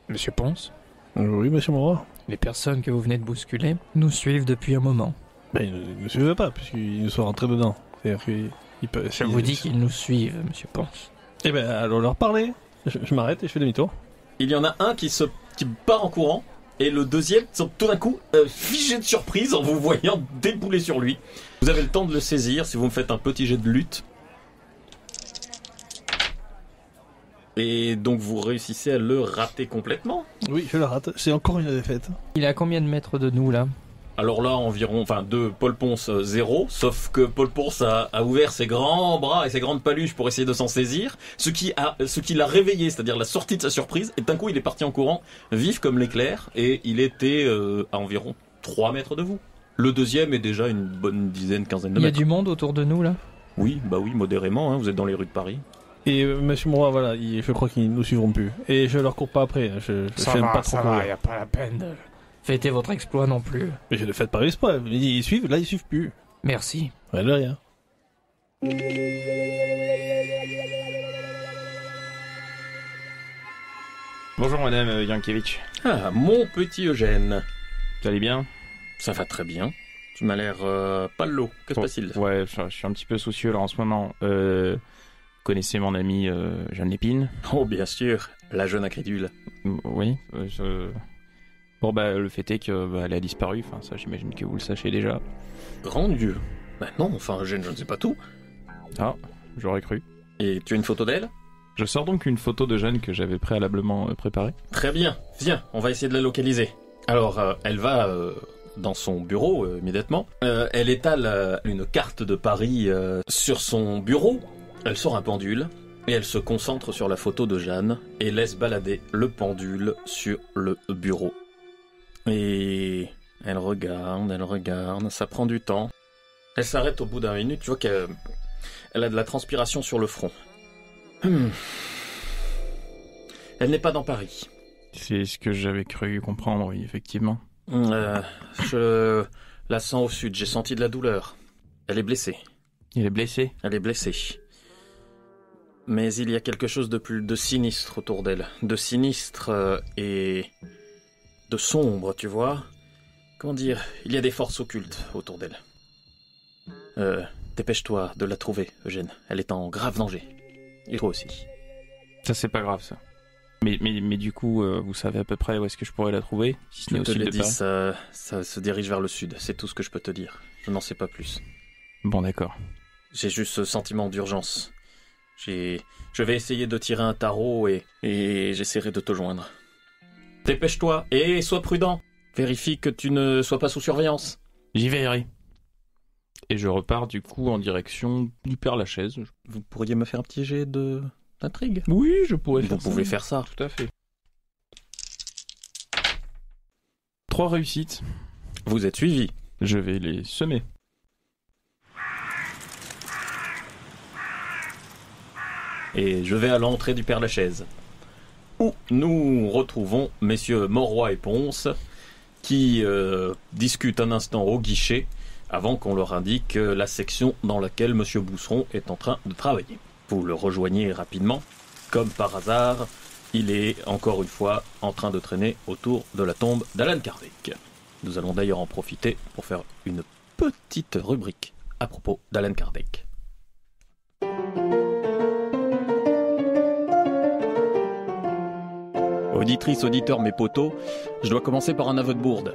Monsieur Ponce, Oui, monsieur Moreau. les personnes que vous venez de bousculer nous suivent depuis un moment. Ben, il ne suivait pas, puisqu'ils nous sont rentrés dedans. C'est-à-dire qu'il peut... Je vous dis qu'ils nous suivent, monsieur Ponce. Eh ben, allons leur parler. Je m'arrête et je fais demi-tour. Il y en a un qui part en courant, et le deuxième, tout d'un coup, figé de surprise en vous voyant débouler sur lui. Vous avez le temps de le saisir si vous me faites un petit jet de lutte. Et donc vous réussissez à le rater complètement. Oui, je le rate. C'est encore une défaite. Il est à combien de mètres de nous, là? Alors là, environ, de Paul Ponce, 0, sauf que Paul Ponce a ouvert ses grands bras et ses grandes paluches pour essayer de s'en saisir, ce qui l'a réveillé, c'est-à-dire la sortie de sa surprise, et d'un coup il est parti en courant, vif comme l'éclair, et il était à environ 3 mètres de vous. Le deuxième est déjà une bonne dizaine, quinzaine de Il y a mètres. du monde autour de nous, là? Oui, modérément, vous êtes dans les rues de Paris. Et monsieur Moreau, voilà, je crois qu'ils nous suivront plus. Et je leur cours pas après. Je n'aime pas trop courir. y a pas la peine de fêter votre exploit non plus. Mais je le fais pas l'exploit. Ils suivent, là ils suivent plus. Merci. Ouais, de rien. Bonjour madame Yankiewicz. Ah, mon petit Eugène. Vous allez bien? Ça va très bien. Tu m'as l'air pâle. Que se passe-t-il? Ouais, je suis un petit peu soucieux là en ce moment. Connaissez mon ami Jeanne Lépine? Oh, bien sûr, la jeune incrédule. Oui, Bon bah le fait est que elle a disparu, enfin ça j'imagine que vous le sachez déjà. Grand Dieu. Non, Eugène, je ne sais pas tout. Ah, j'aurais cru. Et tu as une photo d'elle? Je sors donc une photo de Jeanne que j'avais préalablement préparée. Très bien, viens, on va essayer de la localiser. Alors, elle va dans son bureau, immédiatement. Elle étale une carte de Paris sur son bureau. Elle sort un pendule, et elle se concentre sur la photo de Jeanne, et laisse balader le pendule sur le bureau. Et elle regarde, ça prend du temps. Elle s'arrête au bout d'un minute, tu vois qu'elle a de la transpiration sur le front. Elle n'est pas dans Paris. C'est ce que j'avais cru comprendre, oui, effectivement. Je la sens au sud, j'ai senti de la douleur. Elle est blessée. Il est blessé? Elle est blessée. Mais il y a quelque chose de sinistre autour d'elle. De sinistre et de sombre, tu vois. Comment dire? Il y a des forces occultes autour d'elle. Dépêche-toi de la trouver, Eugène. Elle est en grave danger. Et toi aussi. Ça c'est pas grave ça. Mais du coup, vous savez à peu près où est-ce que je pourrais la trouver? Si ce Je n'est au te sud l'ai de dit, Paris. ça se dirige vers le sud. C'est tout ce que je peux te dire. Je n'en sais pas plus. Bon d'accord. J'ai juste ce sentiment d'urgence. Je vais essayer de tirer un tarot et j'essaierai de te joindre. Dépêche-toi et sois prudent. Vérifie que tu ne sois pas sous surveillance. J'y vais, Harry. Et je repars du coup en direction du Père-Lachaise. Vous pourriez me faire un petit jet d'intrigue? Oui, je pourrais Vous pouvez faire ça. Tout à fait. 3 réussites. Vous êtes suivi. Je vais les semer. Et je vais à l'entrée du Père-Lachaise, où nous retrouvons messieurs Mauroy et Ponce, qui discutent un instant au guichet, avant qu'on leur indique la section dans laquelle monsieur Bousseron est en train de travailler. Vous le rejoignez rapidement. Comme par hasard, il est encore une fois en train de traîner autour de la tombe d'Alan Kardec. Nous allons d'ailleurs en profiter pour faire une petite rubrique à propos d'Alan Kardec. Auditrice, auditeur, mes potos, je dois commencer par un aveu de bourde.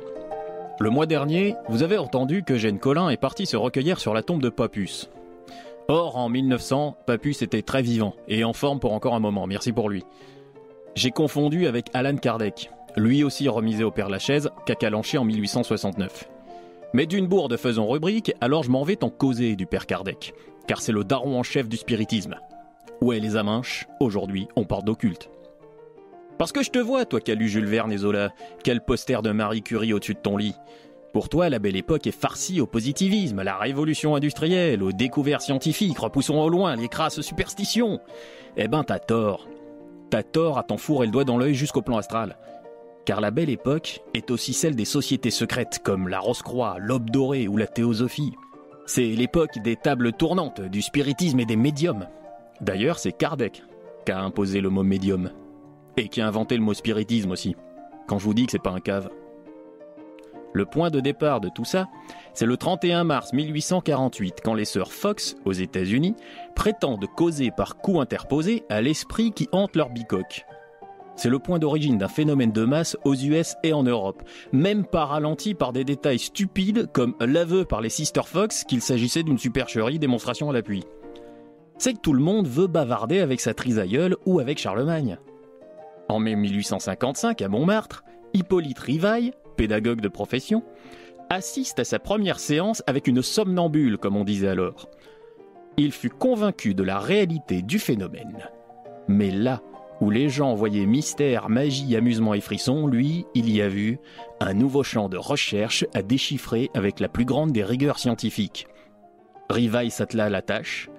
Le mois dernier, vous avez entendu qu'Eugène Collin est parti se recueillir sur la tombe de Papus. Or, en 1900, Papus était très vivant et en forme pour encore un moment, merci pour lui. J'ai confondu avec Alan Kardec, lui aussi remisé au Père-Lachaise, Cacalanché en 1869. Mais d'une bourde faisons rubrique, alors je m'en vais t'en causer du Père Kardec, car c'est le daron en chef du spiritisme. Ouais les aminches, aujourd'hui on parle d'occulte. Parce que je te vois, toi qui as lu Jules Verne et Zola, quel poster de Marie Curie au-dessus de ton lit. Pour toi, la belle époque est farcie au positivisme, à la révolution industrielle, aux découvertes scientifiques, repoussons au loin les crasses superstitions. Eh ben, t'as tort. T'as tort à t'en fourrer le doigt dans l'œil jusqu'au plan astral. Car la belle époque est aussi celle des sociétés secrètes comme la Rose-Croix, l'Aube dorée ou la théosophie. C'est l'époque des tables tournantes, du spiritisme et des médiums. D'ailleurs, c'est Kardec qui a imposé le mot médium. Et qui a inventé le mot spiritisme aussi. Quand je vous dis que c'est pas un cave. Le point de départ de tout ça, c'est le 31 mars 1848, quand les sœurs Fox, aux États-Unis, prétendent causer par coups interposés à l'esprit qui hante leur bicoque. C'est le point d'origine d'un phénomène de masse aux US et en Europe, même pas ralenti par des détails stupides comme l'aveu par les Sisters Fox qu'il s'agissait d'une supercherie, démonstration à l'appui. C'est que tout le monde veut bavarder avec sa trisaïeule ou avec Charlemagne. En mai 1855, à Montmartre, Hippolyte Rivail, pédagogue de profession, assiste à sa première séance avec une somnambule, comme on disait alors. Il fut convaincu de la réalité du phénomène. Mais là où les gens voyaient mystère, magie, amusement et frisson, lui, il y a vu un nouveau champ de recherche à déchiffrer avec la plus grande des rigueurs scientifiques. Rivail s'attela à la tâche,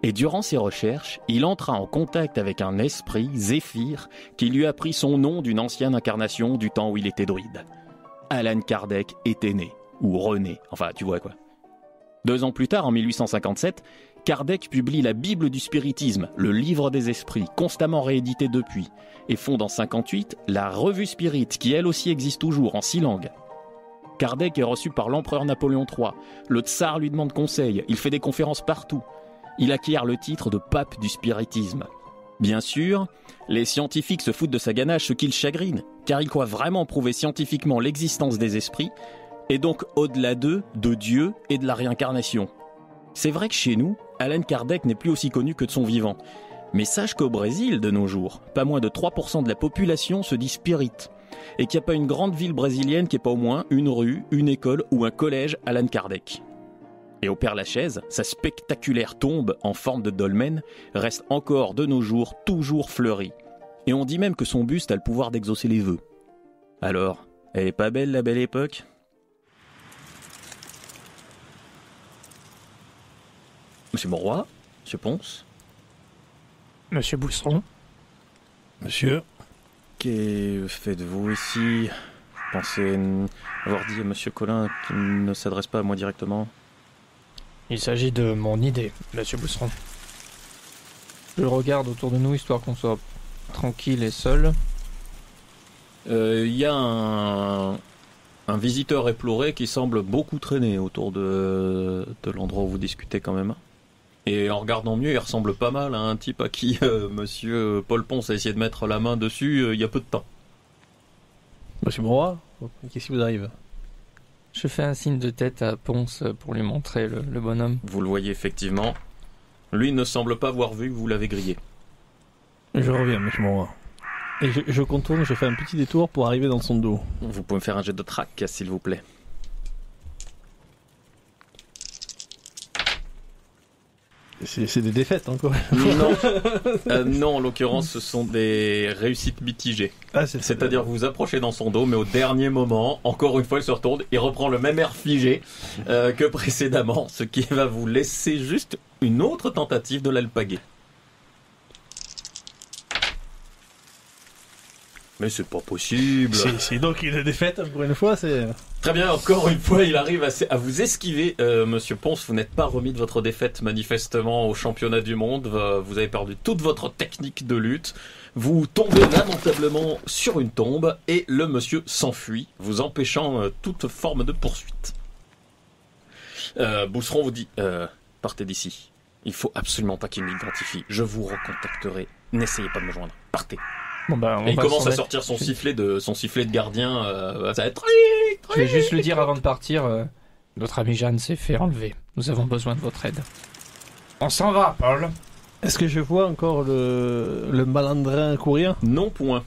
et durant ses recherches, il entra en contact avec un esprit, Zéphyr, qui lui apprit son nom d'une ancienne incarnation du temps où il était druide. Allan Kardec était né, ou rené, enfin tu vois quoi. 2 ans plus tard, en 1857, Kardec publie la Bible du spiritisme, le livre des esprits, constamment réédité depuis, et fonde en 1958 la Revue Spirit, qui elle aussi existe toujours en 6 langues. Kardec est reçu par l'empereur Napoléon III, le tsar lui demande conseil, il fait des conférences partout. Il acquiert le titre de pape du spiritisme. Bien sûr, les scientifiques se foutent de sa ganache, ce qui le chagrine, car il croit vraiment prouver scientifiquement l'existence des esprits, et donc au-delà d'eux, de Dieu et de la réincarnation. C'est vrai que chez nous, Allan Kardec n'est plus aussi connu que de son vivant. Mais sache qu'au Brésil, de nos jours, pas moins de 3% de la population se dit spirit, et qu'il n'y a pas une grande ville brésilienne qui n'ait pas au moins une rue, une école ou un collège Allan Kardec. Et au Père-Lachaise, sa spectaculaire tombe en forme de dolmen reste encore de nos jours toujours fleurie. Et on dit même que son buste a le pouvoir d'exaucer les vœux. Alors, elle est pas belle la belle époque ? Monsieur Monroy, Monsieur Ponce, Monsieur Bousseron. Monsieur, que faites-vous ici ? Je pensais avoir dit à Monsieur Collin qu'il ne s'adresse pas à moi directement. Il s'agit de mon idée, Monsieur Bousseron. Je regarde autour de nous, histoire qu'on soit tranquille et seul. Il y a un visiteur éploré qui semble beaucoup traîner autour de l'endroit où vous discutez quand même. Et en regardant mieux, il ressemble pas mal à un type à qui Monsieur Paul Ponce a essayé de mettre la main dessus il y a peu de temps. Monsieur Monroy, qu'est-ce qui vous arrive? Je fais un signe de tête à Ponce pour lui montrer le bonhomme. Vous le voyez effectivement. Lui ne semble pas avoir vu que vous l'avez grillé. Je reviens, monsieur Monroy. Et je contourne, je fais un petit détour pour arriver dans son dos. Vous pouvez me faire un jet de track, s'il vous plaît. C'est des défaites encore. Non, non, en l'occurrence, ce sont des réussites mitigées. Ah, C'est-à-dire que vous vous approchez dans son dos, mais au dernier moment, encore une fois, il se retourne et reprend le même air figé que précédemment, ce qui va vous laisser juste une autre tentative de l'alpaguer. Mais c'est pas possible. C'est donc une défaite pour une fois, c'est... Très bien, encore une fois, il arrive à vous esquiver. Monsieur Ponce, vous n'êtes pas remis de votre défaite manifestement au championnat du monde. Vous avez perdu toute votre technique de lutte. Vous tombez lamentablement sur une tombe et le monsieur s'enfuit, vous empêchant toute forme de poursuite. Bousseron vous dit, partez d'ici. Il faut absolument pas qu'il m'identifie. Je vous recontacterai. N'essayez pas de me joindre. Partez. Bon bah, et il commence à sortir son sifflet de gardien. Ça va être... Je vais juste lui dire avant de partir, notre ami Jeanne s'est fait enlever. Nous avons besoin de votre aide. On s'en va, Paul. Est-ce que je vois encore le malandrin courir? Non, point.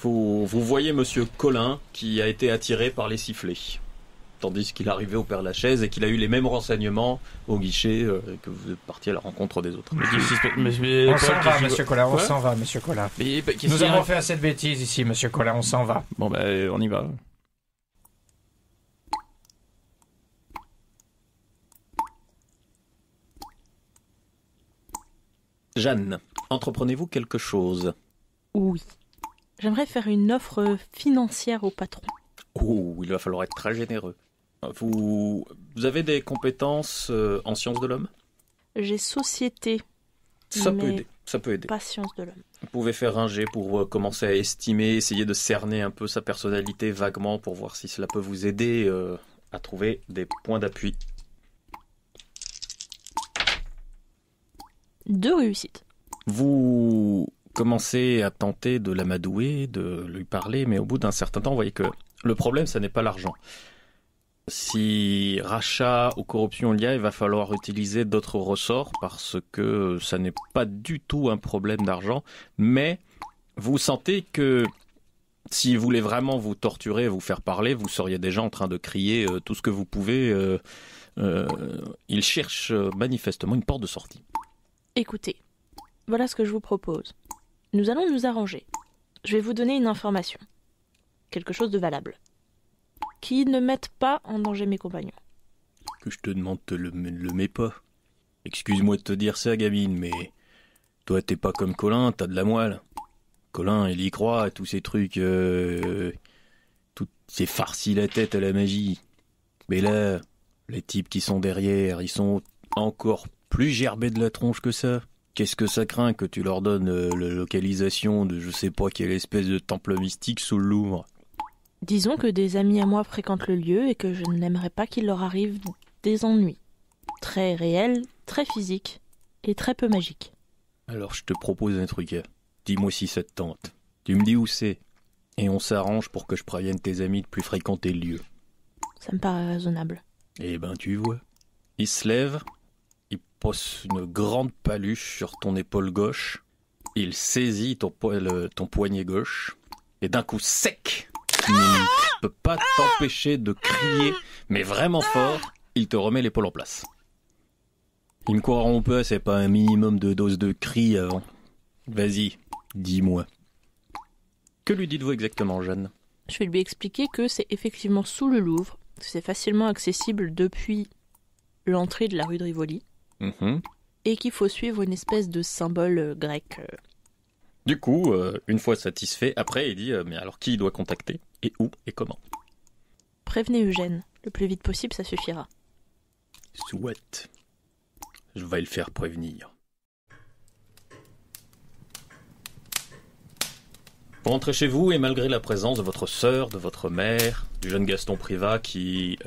Vous voyez Monsieur Collin qui a été attiré par les sifflets. Tandis qu'il arrivait au Père-Lachaise et qu'il a eu les mêmes renseignements au guichet et que vous êtes parti à la rencontre des autres. On s'en va, Monsieur Collin, on s'en va, Monsieur Collin. Nous avons fait assez de bêtises ici, Monsieur Collin, on s'en va. Bon ben, on y va. Jeanne, entreprenez-vous quelque chose? Oui. J'aimerais faire une offre financière au patron. Oh, il va falloir être très généreux. Vous avez des compétences en sciences de l'homme? J'ai société, Ça Mais- peut aider. Ça peut aider. pas science de l'homme. Vous pouvez faire un jet pour commencer à estimer, essayer de cerner un peu sa personnalité vaguement pour voir si cela peut vous aider à trouver des points d'appui. 2 réussites. Vous commencez à tenter de l'amadouer, de lui parler, mais au bout d'un certain temps, vous voyez que le problème, ça n'est pas l'argent. Si rachat ou corruption il y a, il va falloir utiliser d'autres ressorts parce que ça n'est pas du tout un problème d'argent, mais vous sentez que s'il voulait vraiment vous torturer, vous faire parler, vous seriez déjà en train de crier tout ce que vous pouvez. Il cherche manifestement une porte de sortie. Écoutez, voilà ce que je vous propose. Nous allons nous arranger. Je vais vous donner une information. Quelque chose de valable. Qui ne mette pas en danger mes compagnons. Que je te demande te le mets pas. Excuse-moi de te dire ça, gamine, mais toi t'es pas comme Colin, t'as de la moelle. Colin, il y croit à tous ces trucs, tout c'est farci la tête à la magie. Mais là, les types qui sont derrière, ils sont encore plus gerbés de la tronche que ça. Qu'est-ce que ça craint que tu leur donnes la localisation de je sais pas quelle espèce de temple mystique sous le Louvre? Disons que des amis à moi fréquentent le lieu et que je n'aimerais pas qu'il leur arrive des ennuis. Très réels, très physiques et très peu magiques. Alors je te propose un truc. Dis-moi si ça te tente. Tu me dis où c'est. Et on s'arrange pour que je prévienne tes amis de plus fréquenter le lieu. Ça me paraît raisonnable. Eh ben tu vois. Il se lève, il pose une grande paluche sur ton épaule gauche, il saisit ton poignet gauche, et d'un coup sec, tu ne peux pas t'empêcher de crier, mais vraiment fort, il te remet l'épaule en place. Ils me croiront pas, c'est pas un minimum de dose de cri avant. Vas-y, dis-moi. Que lui dites-vous exactement, Jeanne? Je vais lui expliquer que c'est effectivement sous le Louvre, que c'est facilement accessible depuis l'entrée de la rue de Rivoli, et qu'il faut suivre une espèce de symbole grec. Du coup, une fois satisfait, après il dit mais alors qui il doit contacter? Et où et comment? Prévenez Eugène, le plus vite possible ça suffira. Souhaite. Je vais le faire prévenir. Vous rentrez chez vous et malgré la présence de votre sœur, de votre mère, du jeune Gaston Privat qui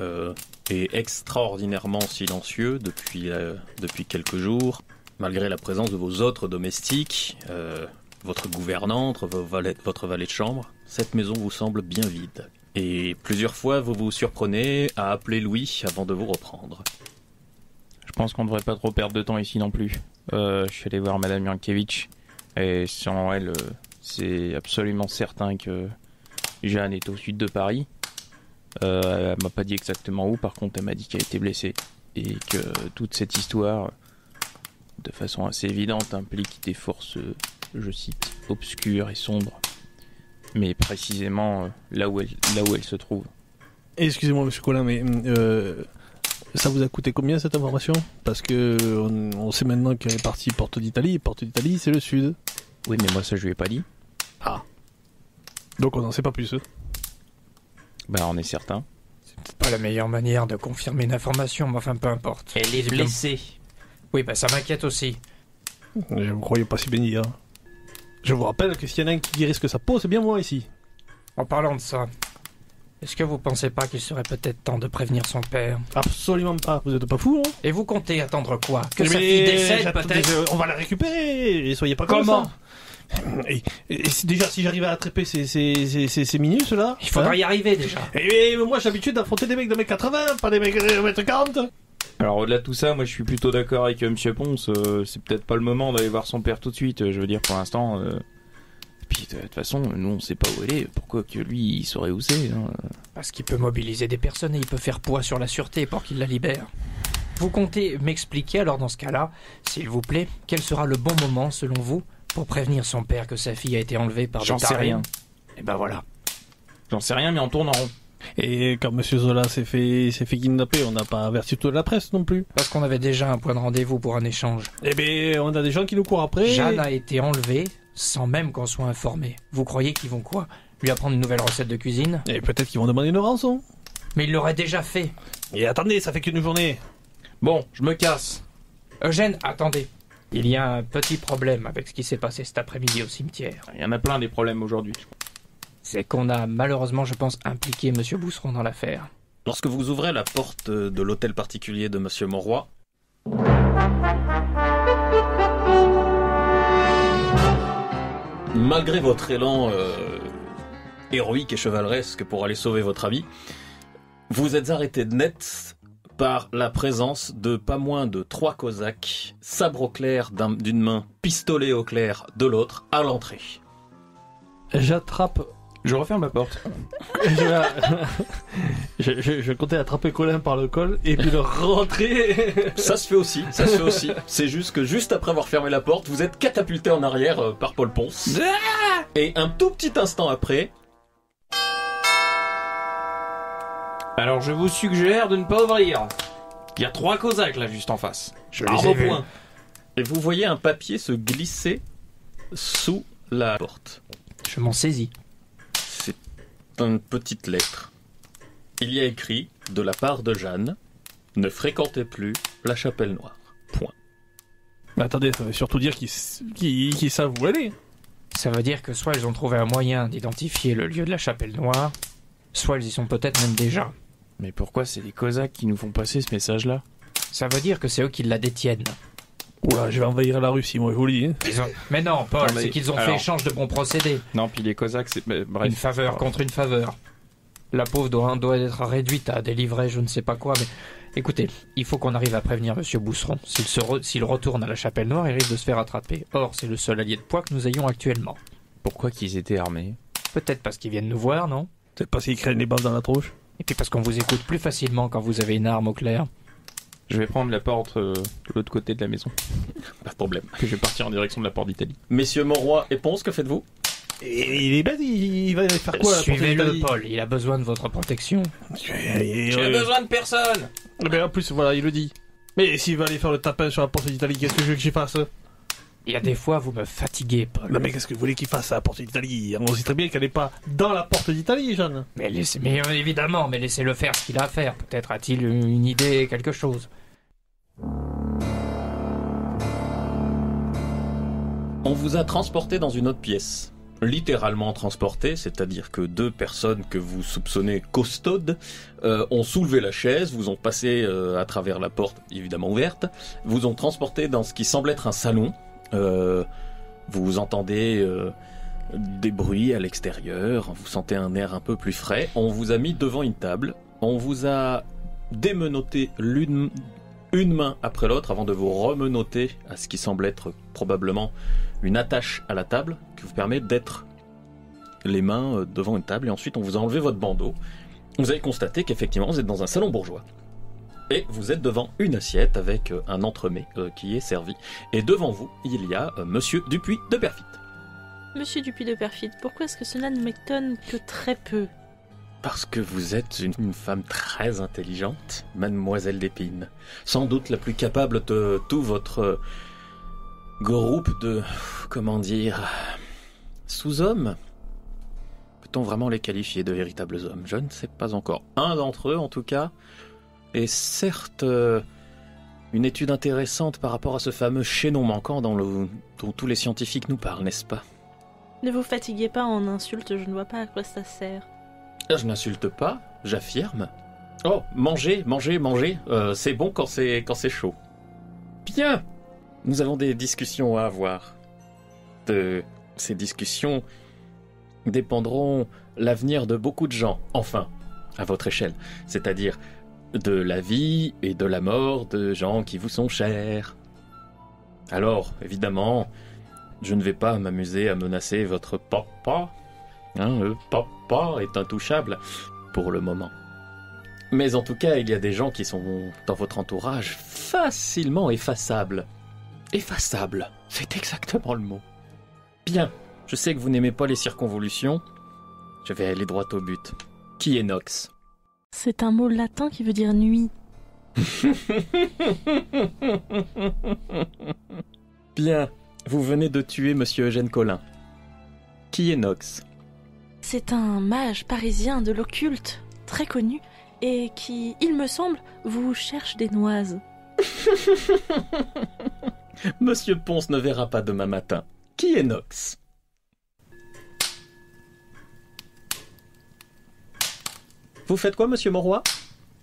est extraordinairement silencieux depuis quelques jours, malgré la présence de vos autres domestiques, votre gouvernante, votre valet de chambre, cette maison vous semble bien vide. Et plusieurs fois vous vous surprenez à appeler Louis avant de vous reprendre. Je pense qu'on ne devrait pas trop perdre de temps ici non plus. Je suis allé voir Madame Yankiewicz et selon elle, c'est absolument certain que Jeanne est au sud de Paris. Elle m'a pas dit exactement où, par contre elle m'a dit qu'elle était blessée et que toute cette histoire, de façon assez évidente, implique des forces, je cite, obscures et sombres, mais précisément là où elle se trouve. Excusez-moi, monsieur Colin, mais ça vous a coûté combien cette information? Parce que on sait maintenant qu'elle est partie Porte d'Italie. Porte d'Italie, c'est le sud. Oui, mais moi ça je lui ai pas dit. Ah. Donc on n'en sait pas plus. Bah on est certain. C'est pas la meilleure manière de confirmer une information, mais enfin peu importe. Elle est blessée. Oui, bah ça m'inquiète aussi. Je vous croyais pas si béni, hein. Je vous rappelle que s'il y en a un qui risque sa peau, c'est bien moi ici. En parlant de ça, est-ce que vous pensez pas qu'il serait peut-être temps de prévenir son père? Absolument pas. Vous êtes pas fou, hein? Et vous comptez attendre quoi? Que Mais sa fille décède peut-être? On va la récupérer. Et soyez pas comme Comment? ça. Et déjà, si j'arrive à attraper ces minus là. Il faudra y arriver déjà. Et moi j'ai l'habitude d'affronter des mecs de 1m80, pas des mecs de 1m40. Alors au-delà de tout ça, moi je suis plutôt d'accord avec Monsieur Ponce. C'est peut-être pas le moment d'aller voir son père tout de suite. Je veux dire pour l'instant. Et puis de toute façon, nous on sait pas où elle est. Pourquoi que lui il saurait où c'est, hein? Parce qu'il peut mobiliser des personnes et il peut faire poids sur la sûreté pour qu'il la libère. Vous comptez m'expliquer alors dans ce cas-là, s'il vous plaît, quel sera le bon moment selon vous pour prévenir son père que sa fille a été enlevée par des J'en sais tarés? rien. Et ben voilà. J'en sais rien, mais on tourne en rond. Et quand Monsieur Zola s'est fait kidnapper, on n'a pas averti toute la presse non plus. Parce qu'on avait déjà un point de rendez-vous pour un échange. Eh ben, on a des gens qui nous courent après. Jeanne a été enlevée sans même qu'on soit informé. Vous croyez qu'ils vont quoi? Lui apprendre une nouvelle recette de cuisine? Et peut-être qu'ils vont demander une rançon. Mais il l'aurait déjà fait. Et attendez, ça fait qu'une journée. Bon, je me casse. Eugène, attendez. Il y a un petit problème avec ce qui s'est passé cet après-midi au cimetière. Il y en a plein des problèmes aujourd'hui. C'est qu'on a malheureusement, je pense, impliqué Monsieur Bousseron dans l'affaire. Lorsque vous ouvrez la porte de l'hôtel particulier de Monsieur Monroy, malgré votre élan héroïque et chevaleresque pour aller sauver votre ami, vous êtes arrêté de net par la présence de pas moins de 3 Cosaques, sabre au clair d'une main, pistolet au clair de l'autre, à l'entrée. J'attrape... Je referme la porte. je comptais attraper Colin par le col et puis le rentrer. Ça se fait aussi. C'est juste que juste après avoir fermé la porte, vous êtes catapulté en arrière par Paul Ponce. Et un tout petit instant après... Alors je vous suggère de ne pas ouvrir. Il y a 3 Cosaques là juste en face. Je Arme les ai au vus. poing. Et vous voyez un papier se glisser sous la porte. Je m'en saisis. C'est une petite lettre. Il y a écrit, de la part de Jeanne, ne fréquentez plus la Chapelle Noire. Point. Mais attendez, ça veut surtout dire qu'ils savent où elle est. Ça veut dire que soit ils ont trouvé un moyen d'identifier le lieu de la Chapelle Noire, soit ils y sont peut-être même déjà. Mais pourquoi c'est les Cosaques qui nous font passer ce message-là? Ça veut dire que c'est eux qui la détiennent. Oula, je vais envahir la Russie, moi, je vous le dis. Mais non, Paul, Non, mais c'est qu'ils ont fait alors- échange de bons procédés. Non, puis les Cosaques, c'est... Bref. Une faveur contre une faveur. La pauvre doit être réduite à délivrer je ne sais pas quoi, mais... Écoutez, il faut qu'on arrive à prévenir Monsieur Bousseron. S'il retourne à la Chapelle Noire, il risque de se faire attraper. Or, c'est le seul allié de poids que nous ayons actuellement. Pourquoi qu'ils étaient armés? Peut-être parce qu'ils viennent nous voir, non? C'est pas s'ils craignent les balles dans la tronche. Et puis parce qu'on vous écoute plus facilement quand vous avez une arme au clair. Je vais prendre la porte de l'autre côté de la maison. Pas de problème. Puis je vais partir en direction de la porte d'Italie. Messieurs Monroy et Ponce, que faites-vous? Et il est bête, il va faire quoi? Suivez-le, Paul, il a besoin de votre protection. J'ai besoin de personne! Mais en plus, voilà, il le dit. Mais s'il va aller faire le tapin sur la porte d'Italie, qu'est-ce que je veux que j'y fasse? Il y a des fois, vous me fatiguez, Paul. Non mais qu'est-ce que vous voulez qu'il fasse à la porte d'Italie? On sait très bien qu'elle n'est pas dans la porte d'Italie, Jeanne. Mais évidemment, mais laissez-le faire ce qu'il a à faire. Peut-être a-t-il une idée, quelque chose. On vous a transporté dans une autre pièce. Littéralement transporté, c'est-à-dire que 2 personnes que vous soupçonnez costaudes ont soulevé la chaise, vous ont passé à travers la porte, évidemment ouverte, vous ont transporté dans ce qui semble être un salon. Vous entendez des bruits à l'extérieur, vous sentez un air un peu plus frais. On vous a mis devant une table, on vous a démenotté une main après l'autre avant de vous remenoter à ce qui semble être probablement une attache à la table qui vous permet d'être les mains devant une table, et ensuite on vous a enlevé votre bandeau. Vous avez constaté qu'effectivement vous êtes dans un salon bourgeois et vous êtes devant une assiette avec un entremets qui est servi, et devant vous il y a Monsieur Dupuis de Perfit. Monsieur Dupuis de Perfit, pourquoi est-ce que cela ne m'étonne que très peu? Parce que vous êtes une femme très intelligente, mademoiselle Lépine, sans doute la plus capable de tout votre groupe de, comment dire, sous-hommes. Peut-on vraiment les qualifier de véritables hommes? Je ne sais pas encore. Un d'entre eux, en tout cas, est certes une étude intéressante par rapport à ce fameux chaînon manquant dont tous les scientifiques nous parlent, n'est-ce pas? Ne vous fatiguez pas en insultes, je ne vois pas à quoi ça sert. Je n'insulte pas, j'affirme. Oh, mangez, mangez, mangez, c'est bon quand c'est chaud. Bien. Nous avons des discussions à avoir. De ces discussions dépendront l'avenir de beaucoup de gens, enfin, à votre échelle, c'est-à-dire de la vie et de la mort de gens qui vous sont chers. Alors, évidemment, je ne vais pas m'amuser à menacer votre papa. Le papa est intouchable pour le moment. Mais en tout cas, il y a des gens qui sont dans votre entourage facilement effaçables. Effaçable, c'est exactement le mot. Bien, je sais que vous n'aimez pas les circonvolutions. Je vais aller droit au but. Qui est Nox? C'est un mot latin qui veut dire nuit. Bien, Vous venez de tuer Monsieur Eugène Collin. Qui est Nox? C'est un mage parisien de l'occulte, très connu, et qui, il me semble, vous cherche des noises. Monsieur Ponce ne verra pas demain matin. Qui est Nox? Vous faites quoi, Monsieur Monroy?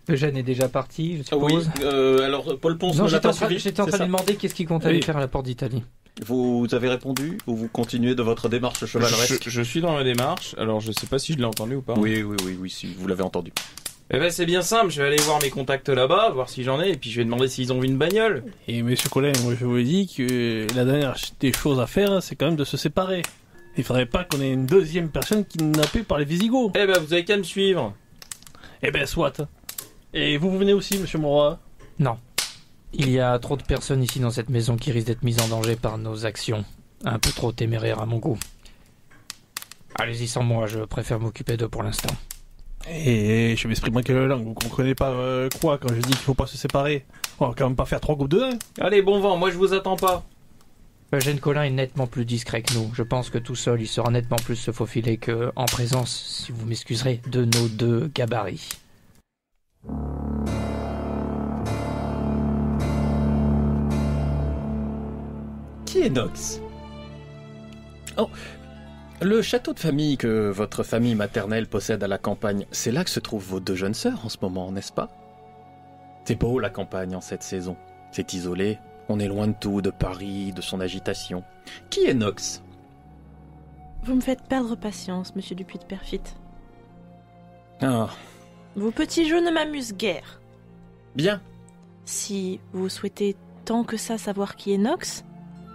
Eugène est déjà parti, je suppose. Oui, alors Paul Ponce Non, ne l'a j'étais pas en train, suivi. j'étais en c'est train de ça lui demander qu'est-ce qu'il compte aller Oui. faire à la Porte d'Italie. Vous avez répondu ou vous continuez de votre démarche chevaleresque? Je suis dans ma démarche, alors je sais pas si je l'ai entendu ou pas. Oui, si, vous l'avez entendu. Eh ben c'est bien simple, je vais aller voir mes contacts là-bas, voir si j'en ai, et puis je vais demander s'ils ont vu une bagnole. Et monsieur Colin, moi je vous ai dit que la dernière des choses à faire, c'est quand même de se séparer. Il faudrait pas qu'on ait une deuxième personne kidnappée par les Visigoths. Eh ben vous avez qu'à me suivre. Eh ben soit. Et vous venez aussi, monsieur Monroy? Non. Il y a trop de personnes ici dans cette maison qui risquent d'être mises en danger par nos actions. Un peu trop téméraires à mon goût. Allez-y sans moi, je préfère m'occuper d'eux pour l'instant. Et je m'exprime en quelle langue? Vous comprenez pas quoi quand je dis qu'il faut pas se séparer? On va quand même pas faire 3 groupes de 1. Allez, bon vent, moi je vous attends pas. Eugène Collin est nettement plus discret que nous. Je pense que tout seul, il sera nettement plus se faufiler que en présence, si vous m'excuserez, de nos 2 gabarits. Qui est Nox? Oh, le château de famille que votre famille maternelle possède à la campagne, c'est là que se trouvent vos 2 jeunes sœurs en ce moment, n'est-ce pas? C'est beau la campagne en cette saison. C'est isolé, on est loin de tout, de Paris, de son agitation. Qui est Nox? Vous me faites perdre patience, monsieur Dupuis de Perfit. Ah, Vos petits jeux ne m'amusent guère. bien. Si vous souhaitez tant que ça savoir qui est Nox,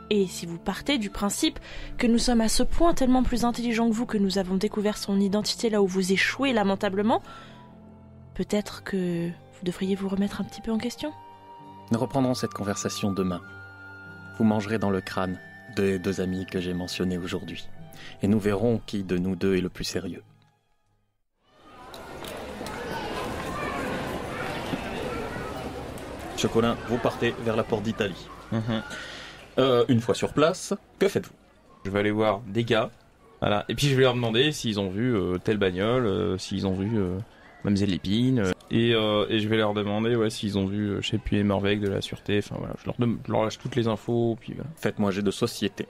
et si vous partez du principe que nous sommes à ce point tellement plus intelligents que vous que nous avons découvert son identité là où vous échouez lamentablement, peut-être que vous devriez vous remettre un petit peu en question. Nous reprendrons cette conversation demain. Vous mangerez dans le crâne des 2 amis que j'ai mentionnés aujourd'hui. Et nous verrons qui de nous 2 est le plus sérieux. Monsieur Collin, vous partez vers la Porte d'Italie. Une fois sur place, que faites-vous? Je vais aller voir des gars, voilà, et puis je vais leur demander s'ils ont vu telle bagnole, s'ils ont vu Mademoiselle Lépine, et je vais leur demander s'ils ont vu, je sais plus, Merveille de la sûreté, enfin voilà, je leur lâche toutes les infos, puis voilà. Faites-moi jet de société.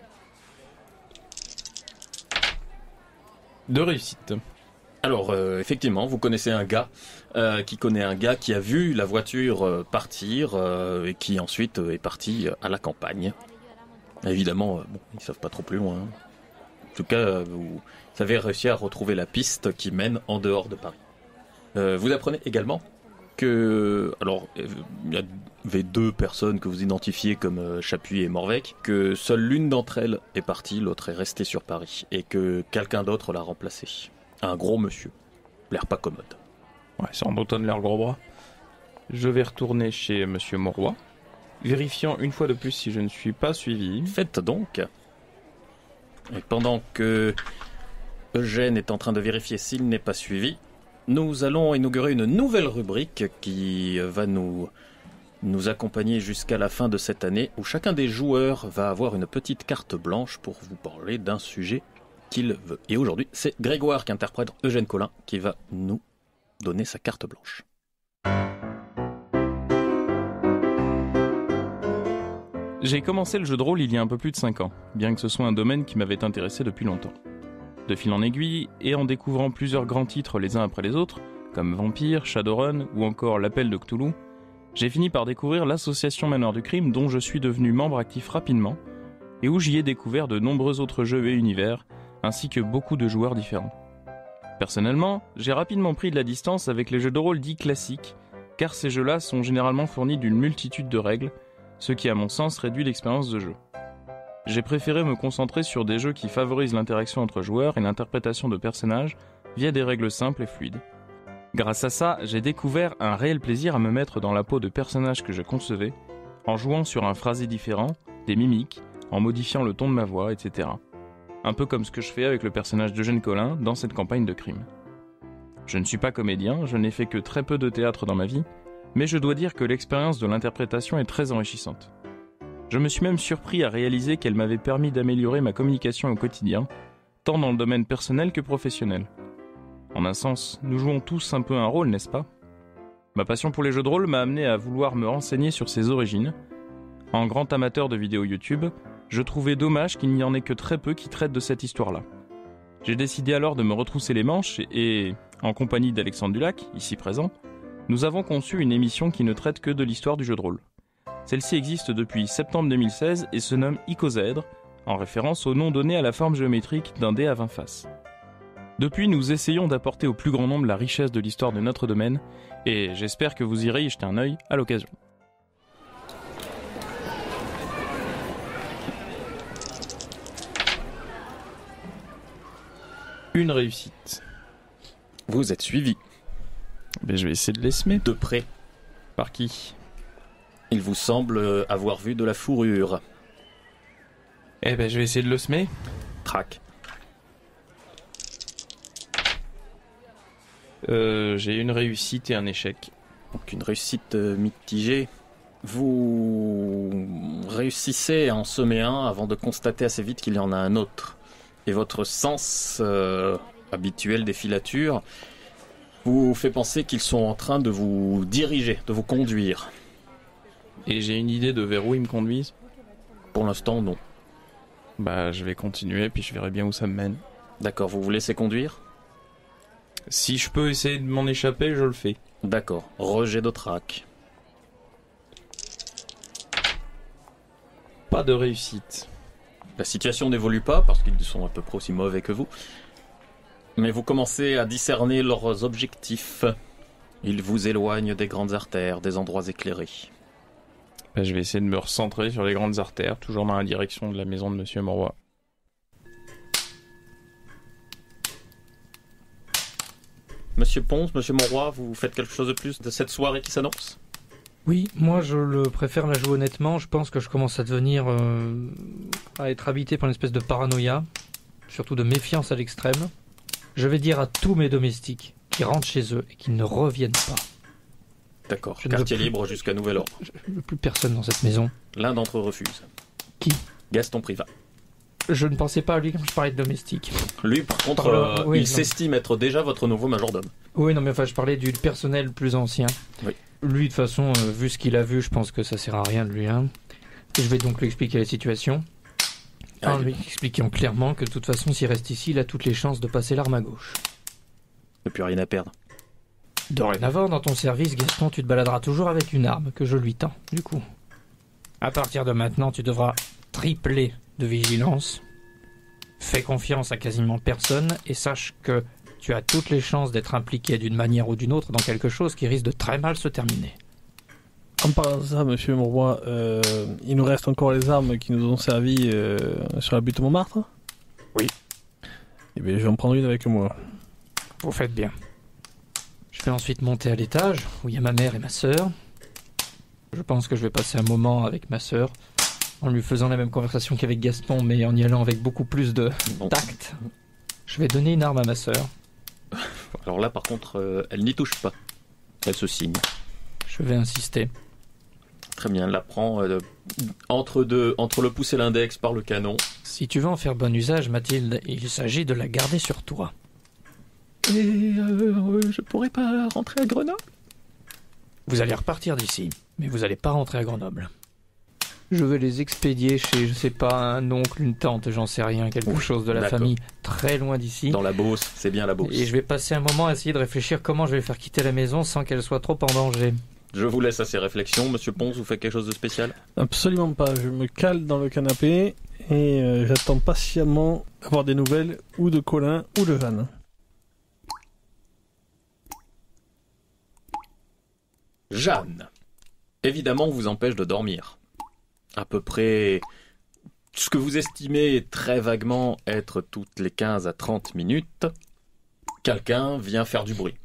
2 réussites. Alors, effectivement, vous connaissez un gars qui connaît un gars qui a vu la voiture partir et qui ensuite est parti à la campagne. Évidemment, ils savent pas trop plus loin. En tout cas, vous avez réussi à retrouver la piste qui mène en dehors de Paris. Vous apprenez également que, alors, il y avait 2 personnes que vous identifiez comme Chapuis et Morvec, que seule l'une d'entre elles est partie, l'autre est restée sur Paris, et que quelqu'un d'autre l'a remplacée. Un gros monsieur, l'air pas commode. Ouais, ça en donne l'air gros bras. Je vais retourner chez Monsieur Monroy, vérifiant une fois de plus si je ne suis pas suivi. Faites donc. Et pendant que Eugène est en train de vérifier s'il n'est pas suivi, nous allons inaugurer une nouvelle rubrique qui va nous accompagner jusqu'à la fin de cette année, où chacun des joueurs va avoir une petite carte blanche pour vous parler d'un sujet qu'il veut. Et aujourd'hui, c'est Grégoire qui interprète Eugène Collin qui va nous donner sa carte blanche. J'ai commencé le jeu de rôle il y a un peu plus de 5 ans, bien que ce soit un domaine qui m'avait intéressé depuis longtemps. De fil en aiguille, et en découvrant plusieurs grands titres les uns après les autres, comme Vampire, Shadowrun ou encore L'Appel de Cthulhu, j'ai fini par découvrir l'association Manoir du Crime dont je suis devenu membre actif rapidement, et où j'y ai découvert de nombreux autres jeux et univers, ainsi que beaucoup de joueurs différents. Personnellement, j'ai rapidement pris de la distance avec les jeux de rôle dits classiques, car ces jeux-là sont généralement fournis d'une multitude de règles, ce qui à mon sens réduit l'expérience de jeu. J'ai préféré me concentrer sur des jeux qui favorisent l'interaction entre joueurs et l'interprétation de personnages via des règles simples et fluides. Grâce à ça, j'ai découvert un réel plaisir à me mettre dans la peau de personnages que je concevais, en jouant sur un phrasé différent, des mimiques, en modifiant le ton de ma voix, etc. Un peu comme ce que je fais avec le personnage d'Eugène Collin dans cette campagne de crime. Je ne suis pas comédien, je n'ai fait que très peu de théâtre dans ma vie, mais je dois dire que l'expérience de l'interprétation est très enrichissante. Je me suis même surpris à réaliser qu'elle m'avait permis d'améliorer ma communication au quotidien, tant dans le domaine personnel que professionnel. En un sens, nous jouons tous un peu un rôle, n'est-ce pas ? Ma passion pour les jeux de rôle m'a amené à vouloir me renseigner sur ses origines. En grand amateur de vidéos YouTube, je trouvais dommage qu'il n'y en ait que très peu qui traitent de cette histoire-là. J'ai décidé alors de me retrousser les manches et, en compagnie d'Alexandre Dulac, ici présent, nous avons conçu une émission qui ne traite que de l'histoire du jeu de rôle. Celle-ci existe depuis septembre 2016 et se nomme Icozèdre, en référence au nom donné à la forme géométrique d'un dé à 20 faces. Depuis, nous essayons d'apporter au plus grand nombre la richesse de l'histoire de notre domaine, et j'espère que vous irez y jeter un œil à l'occasion. Une réussite. Vous êtes suivi. Mais je vais essayer de l'esmer. De près. Par qui ? Il vous semble avoir vu de la fourrure. Je vais essayer de le semer. Trac. J'ai une réussite et un échec. Donc une réussite mitigée. Vous réussissez à en semer un avant de constater assez vite qu'il y en a un autre. Et votre sens habituel des filatures vous fait penser qu'ils sont en train de vous diriger, de vous conduire. Et j'ai une idée de vers où ils me conduisent ? Pour l'instant, non. Je vais continuer, puis je verrai bien où ça me mène. D'accord, vous vous laissez conduire ? Si je peux essayer de m'en échapper, je le fais. D'accord, rejet de trac. Pas de réussite. La situation n'évolue pas, parce qu'ils sont à peu près aussi mauvais que vous. Mais vous commencez à discerner leurs objectifs. Ils vous éloignent des grandes artères, des endroits éclairés. Je vais essayer de me recentrer sur les grandes artères, toujours dans la direction de la maison de Monsieur Mauroy. Monsieur Ponce, Monsieur Mauroy, vous faites quelque chose de plus de cette soirée qui s'annonce ? Oui, moi je le préfère la jouer honnêtement. Je pense que je commence à devenir... à être habité par une espèce de paranoïa, surtout de méfiance à l'extrême. Je vais dire à tous mes domestiques qui rentrent chez eux et qui ne reviennent pas. D'accord, Je ne veux quartier plus- libre jusqu'à nouvel ordre. Je ne veux plus personne dans cette maison. L'un d'entre eux refuse. Qui ? Gaston Privat. Je ne pensais pas à lui quand je parlais de domestique. Lui, par contre, Oui, il non. s'estime être déjà votre nouveau majordome. Oui, non, mais enfin, je parlais du personnel plus ancien. Oui. Lui, de toute façon, vu ce qu'il a vu, je pense que ça sert à rien de lui. Hein. Et je vais donc lui expliquer la situation. En lui expliquant clairement que de toute façon, s'il reste ici, il a toutes les chances de passer l'arme à gauche. Il n'y a plus rien à perdre. Dorénavant, dans ton service, Gaston, tu te baladeras toujours avec une arme que je lui tends. Du coup, à partir de maintenant, tu devras tripler de vigilance. Fais confiance à quasiment personne et sache que tu as toutes les chances d'être impliqué d'une manière ou d'une autre dans quelque chose qui risque de très mal se terminer. En parlant de ça, Monsieur Mauroy, il nous reste encore les armes qui nous ont servi sur la butte Montmartre ? Oui. Eh bien, je vais en prendre une avec moi. Vous faites bien. Je vais ensuite monter à l'étage où il y a ma mère et ma sœur. Je pense que je vais passer un moment avec ma sœur en lui faisant la même conversation qu'avec Gaston, mais en y allant avec beaucoup plus de Bon. tact. Je vais donner une arme à ma sœur. Alors là, par contre, elle n'y touche pas. Elle se signe. Je vais insister. Très bien, elle la prend entre le pouce et l'index par le canon. Si tu veux en faire bon usage, Mathilde, il s'agit de la garder sur toi. Et je pourrais pas rentrer à Grenoble ? Vous allez repartir d'ici, mais vous allez pas rentrer à Grenoble. Je vais les expédier chez, je sais pas, un oncle, une tante, j'en sais rien, quelque chose de la d'accord. famille, très loin d'ici. Dans la Beauce, c'est bien la Beauce. Et je vais passer un moment à essayer de réfléchir comment je vais faire quitter la maison sans qu'elle soit trop en danger. Je vous laisse à ces réflexions. Monsieur Ponce, vous faites quelque chose de spécial ? Absolument pas. Je me cale dans le canapé et j'attends patiemment d'avoir des nouvelles ou de Colin ou de Jeanne. Jeanne, évidemment, vous empêche de dormir. À peu près ce que vous estimez très vaguement être toutes les 15 à 30 minutes, quelqu'un vient faire du bruit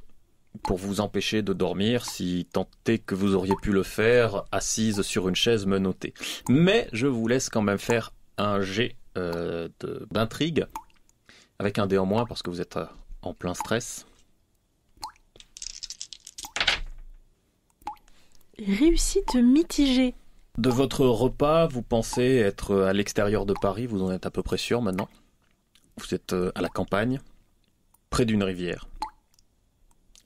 pour vous empêcher de dormir, si tant est que vous auriez pu le faire assise sur une chaise menottée. Mais je vous laisse quand même faire un jet d'intrigue, avec un dé en moins parce que vous êtes en plein stress. Réussite mitigée. De votre repas, vous pensez être à l'extérieur de Paris, vous en êtes à peu près sûr maintenant. Vous êtes à la campagne, près d'une rivière.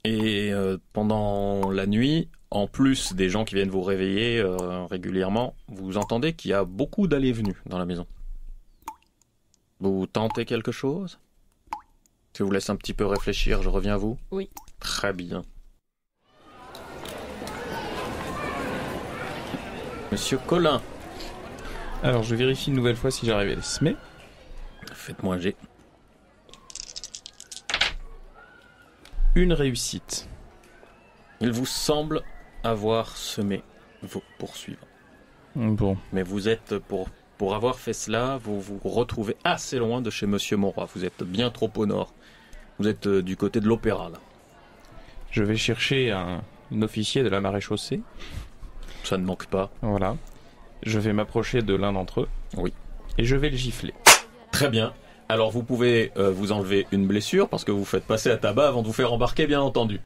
Et pendant la nuit, en plus des gens qui viennent vous réveiller régulièrement, vous entendez qu'il y a beaucoup d'allées-venues dans la maison. Vous tentez quelque chose? Je vous laisse un petit peu réfléchir, je reviens à vous. Oui. Très bien. Monsieur Collin, Alors, je vérifie une nouvelle fois si j'arrive à les semer. faites-moi un jet. Une réussite. Il vous semble avoir semé vos poursuivants. Bon. Mais vous êtes, pour avoir fait cela, vous vous retrouvez assez loin de chez Monsieur Monroy. Vous êtes bien trop au nord. Vous êtes du côté de l'Opéra, là. Je vais chercher un officier de la maréchaussée. Ça ne manque pas. Voilà. Je vais m'approcher de l'un d'entre eux. Oui. Et je vais le gifler. Très bien. Alors vous pouvez vous enlever une blessure parce que vous faites passer à tabac avant de vous faire embarquer, bien entendu.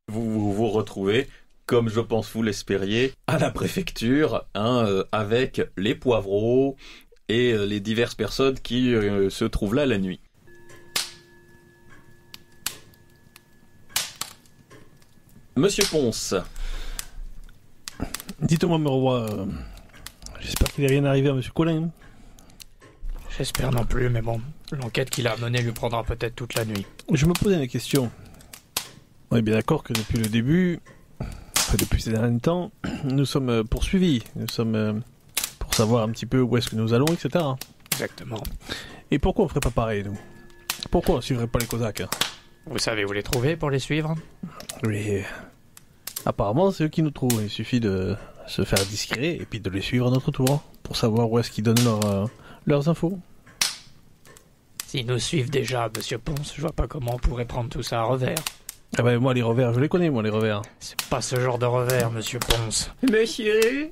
Vous vous retrouvez, comme je pense vous l'espériez, à la préfecture, avec les poivreaux et les diverses personnes qui se trouvent là la nuit. Monsieur Ponce, Dites-moi, Monroy, j'espère qu'il n'est rien arrivé à Monsieur Collin. J'espère non plus, mais bon, l'enquête qu'il a menée lui prendra peut-être toute la nuit. Je me posais une question. On est bien d'accord que depuis le début, depuis ces derniers temps, nous sommes poursuivis. Nous sommes pour savoir un petit peu où est-ce que nous allons, etc. Exactement. Et pourquoi on ferait pas pareil, nous? Pourquoi on ne suivrait pas les Cosaques? Vous savez où les trouver pour les suivre? Oui. Apparemment, c'est eux qui nous trouvent. Il suffit de se faire discret et puis de les suivre à notre tour pour savoir où est-ce qu'ils donnent leurs infos. S'ils nous suivent déjà, Monsieur Ponce, je vois pas comment on pourrait prendre tout ça à revers. Ah ben moi, les revers, je les connais, moi, les revers. C'est pas ce genre de revers, Monsieur Ponce. Monsieur,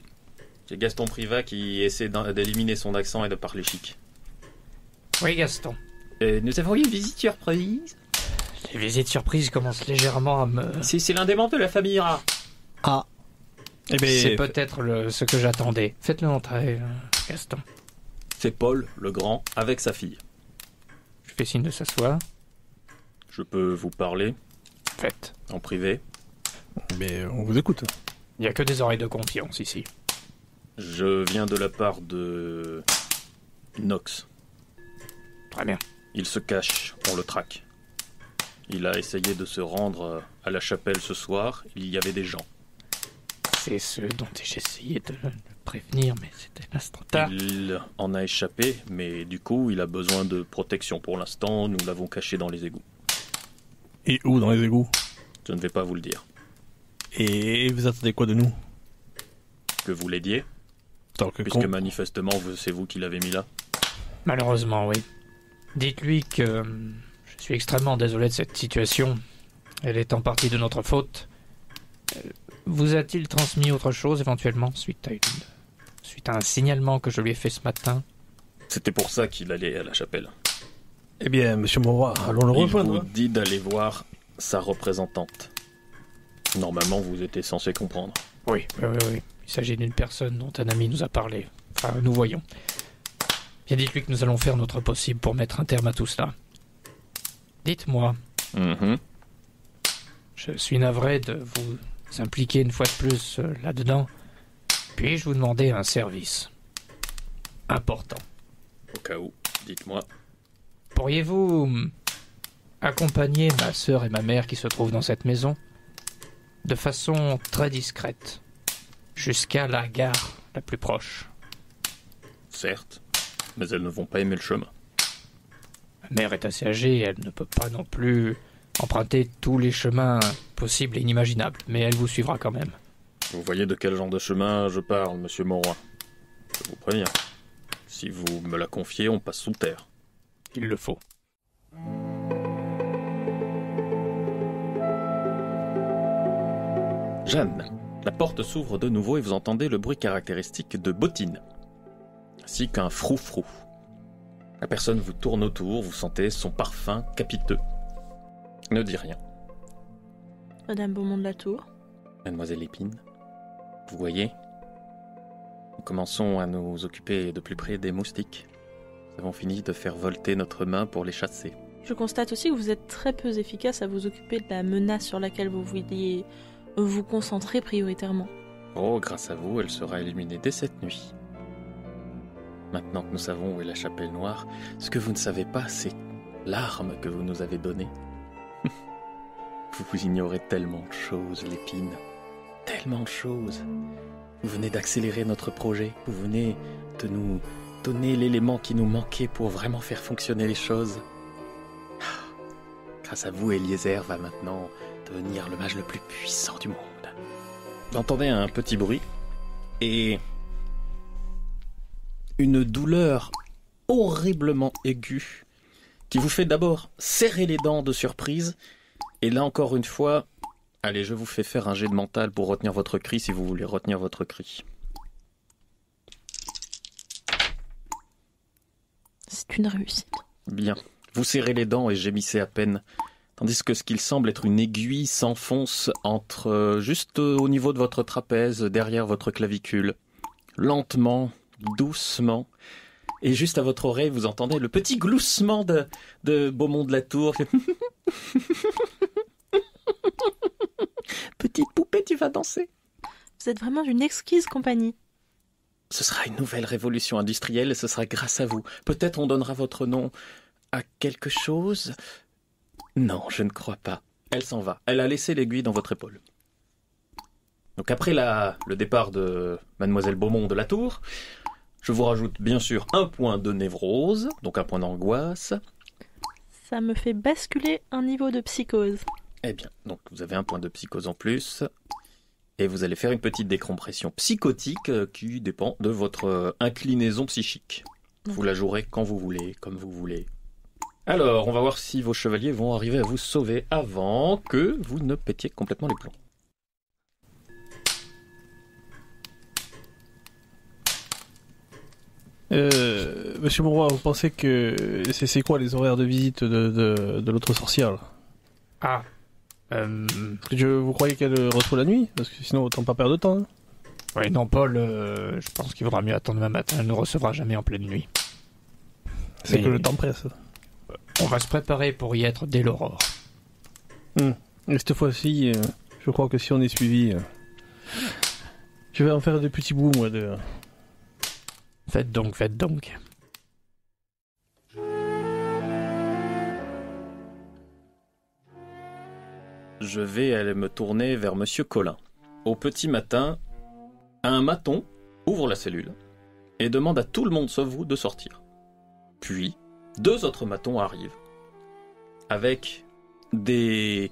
c'est Gaston Privat qui essaie d'éliminer son accent et de parler chic. Oui, Gaston. Nous avons eu une visite surprise. Les visites surprises commencent légèrement à me... C'est l'un des membres de la famille Ira. Ah. Eh ben, C'est peut-être ce que j'attendais. Faites-le entrer, Gaston. C'est Paul, le grand, avec sa fille. Je fais signe de s'asseoir. Je peux vous parler Faites. en privé. mais on vous écoute. Il n'y a que des oreilles de confiance ici. Je viens de la part de Nox. Très bien. Il se cache, on le traque. Il a essayé de se rendre à la chapelle ce soir. Il y avait des gens. C'est ce dont j'ai essayé de le prévenir, mais c'était là, c'est trop tard. Il en a échappé, mais du coup, il a besoin de protection. Pour l'instant, nous l'avons caché dans les égouts. Et où dans les égouts? Je ne vais pas vous le dire. Et vous attendez quoi de nous? Que vous l'aidiez, Tant que puisque manifestement, c'est vous qui l'avez mis là. Malheureusement, oui. Dites-lui que je suis extrêmement désolé de cette situation. Elle est en partie de notre faute. Vous a-t-il transmis autre chose éventuellement suite à un signalement que je lui ai fait ce matin? C'était pour ça qu'il allait à la chapelle. Eh bien, Monsieur Monroy, allons le Il rejoindre. vous dit d'aller voir sa représentante. Normalement, vous étiez censé comprendre. Oui. Il s'agit d'une personne dont un ami nous a parlé. Enfin, nous voyons. Bien, dites-lui que nous allons faire notre possible pour mettre un terme à tout cela. Dites-moi, je suis navré de vous impliquer une fois de plus là-dedans. Puis-je vous demander un service important? Au cas où, dites-moi. Pourriez-vous accompagner ma sœur et ma mère qui se trouvent dans cette maison de façon très discrète jusqu'à la gare la plus proche? Certes, mais elles ne vont pas aimer le chemin. Ma mère est assez âgée, elle ne peut pas non plus emprunter tous les chemins possibles et inimaginables, mais elle vous suivra quand même. Vous voyez de quel genre de chemin je parle, monsieur Monroy. Je vous préviens. Si vous me la confiez, on passe sous terre. Il le faut. Jeanne, la porte s'ouvre de nouveau et vous entendez le bruit caractéristique de bottines, ainsi qu'un frou-frou. La personne vous tourne autour, vous sentez son parfum capiteux. Ne dit rien. Madame Beaumont de la Tour. Mademoiselle Lépine, vous voyez? commençons à nous occuper de plus près des moustiques. Nous avons fini de faire volter notre main pour les chasser. Je constate aussi que vous êtes très peu efficace à vous occuper de la menace sur laquelle vous vouliez vous concentrer prioritairement. Oh, grâce à vous, elle sera éliminée dès cette nuit. Maintenant que nous savons où est la chapelle noire, ce que vous ne savez pas, c'est l'arme que vous nous avez donnée. Vous ignorez tellement de choses, Lépine. Tellement de choses. Vous venez d'accélérer notre projet. Vous venez de nous donner l'élément qui nous manquait pour vraiment faire fonctionner les choses. Grâce à vous, Eliezer va maintenant devenir le mage le plus puissant du monde. Vous entendez un petit bruit et une douleur horriblement aiguë qui vous fait d'abord serrer les dents de surprise. Et là encore une fois, allez, je vous fais faire un jet de mental pour retenir votre cri si vous voulez retenir votre cri. C'est une réussite. Bien. Vous serrez les dents et gémissez à peine, tandis que ce qu'il semble être une aiguille s'enfonce juste au niveau de votre trapèze, derrière votre clavicule. Lentement, doucement. Et juste à votre oreille, vous entendez le petit gloussement de Beaumont de la Tour. Petite poupée, tu vas danser. Vous êtes vraiment d'une exquise compagnie. Ce sera une nouvelle révolution industrielle et ce sera grâce à vous. Peut-être on donnera votre nom à quelque chose. Non, je ne crois pas. Elle s'en va. Elle a laissé l'aiguille dans votre épaule. Donc après le départ de Mademoiselle Beaumont de la Tour, je vous rajoute bien sûr un point de névrose, donc un point d'angoisse. Ça me fait basculer un niveau de psychose. Eh bien, donc vous avez un point de psychose en plus. Et vous allez faire une petite décompression psychotique qui dépend de votre inclinaison psychique. Vous la jouerez quand vous voulez, comme vous voulez. Alors, on va voir si vos chevaliers vont arriver à vous sauver avant que vous ne pétiez complètement les plombs. Monsieur Monroy, vous pensez que c'est quoi les horaires de visite de l'autre sorcière là? Ah. Vous croyez qu'elle retrouve la nuit? Parce que sinon, autant pas perdre de temps. Hein. Oui, non, Paul, je pense qu'il vaudra mieux attendre demain matin. Elle ne recevra jamais en pleine nuit. C'est que le temps presse. On va se préparer pour y être dès l'aurore. Et cette fois-ci, je crois que si on est suivi, je vais en faire des petits bouts, moi, de... Faites donc. Je vais aller me tourner vers Monsieur Collin. Au petit matin, un maton ouvre la cellule et demande à tout le monde sauf vous de sortir. Puis, 2 autres matons arrivent avec des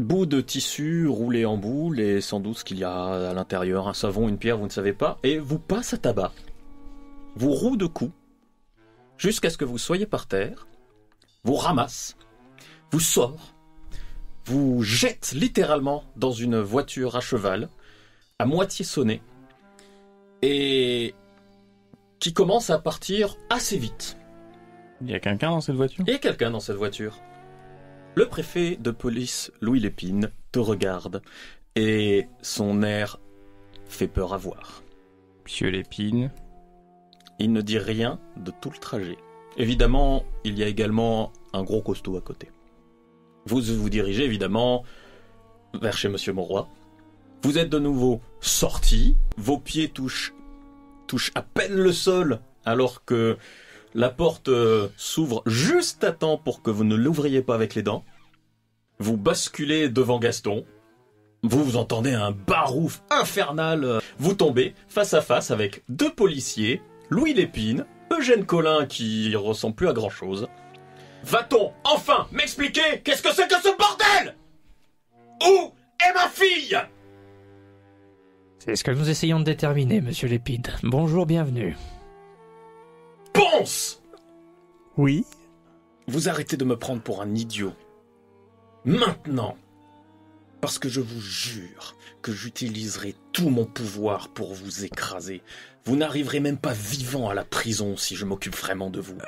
bouts de tissu roulés en boule et sans doute ce qu'il y a à l'intérieur, un savon, une pierre, vous ne savez pas, et vous passent à tabac, vous rouent de coups jusqu'à ce que vous soyez par terre, vous ramassent, vous sortent, vous jette littéralement dans une voiture à cheval, à moitié sonnée, et qui commence à partir assez vite. Il y a quelqu'un dans cette voiture? Il y a quelqu'un dans cette voiture. Le préfet de police, Louis Lépine, te regarde, et son air fait peur à voir. Monsieur Lépine. Il ne dit rien de tout le trajet. Évidemment, il y a également un gros costaud à côté. Vous vous dirigez évidemment vers chez Monsieur Monroy. Vous êtes de nouveau sorti. Vos pieds touchent à peine le sol alors que la porte s'ouvre juste à temps pour que vous ne l'ouvriez pas avec les dents. Vous basculez devant Gaston. Vous entendez un barouf infernal. Vous tombez face à face avec 2 policiers, Louis Lépine, Eugène Collin qui ressemble plus à grand chose. Va-t-on enfin m'expliquer qu'est-ce que c'est que ce bordel? Où est ma fille? C'est ce que nous essayons de déterminer, monsieur Lépine. Bonjour, bienvenue. Ponce! Oui. Vous arrêtez de me prendre pour un idiot. Maintenant. Parce que je vous jure que j'utiliserai tout mon pouvoir pour vous écraser. Vous n'arriverez même pas vivant à la prison si je m'occupe vraiment de vous.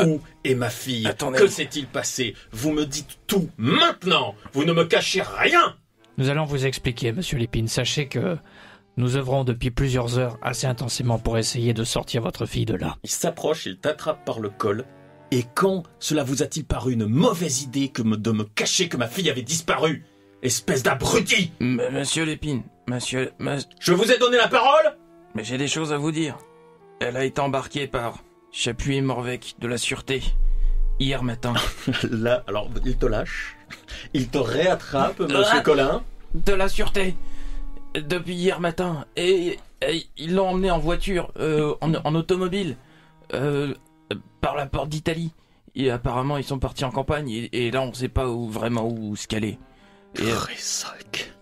Où est ma fille? Attendez. Que s'est-il passé? Vous me dites tout maintenant. Vous ne me cachez rien. Nous allons vous expliquer, monsieur Lépine. Sachez que Nous œuvrons depuis plusieurs heures assez intensément pour essayer de sortir votre fille de là. Il s'approche, il t'attrape par le col. Et quand cela vous a-t-il paru une mauvaise idée de me cacher que ma fille avait disparu? Espèce d'abruti! Monsieur Lépine, monsieur... Je vous ai donné la parole? Mais j'ai des choses à vous dire. Elle a été embarquée par Chapuis et Morvec de la Sûreté, hier matin. Là, alors, il te lâche. Il te réattrape, monsieur Collin. De la Sûreté, depuis hier matin. Et ils l'ont emmenée en voiture, en automobile, par la porte d'Italie. Et apparemment, ils sont partis en campagne, et là, on sait pas vraiment où se caler. Grésac,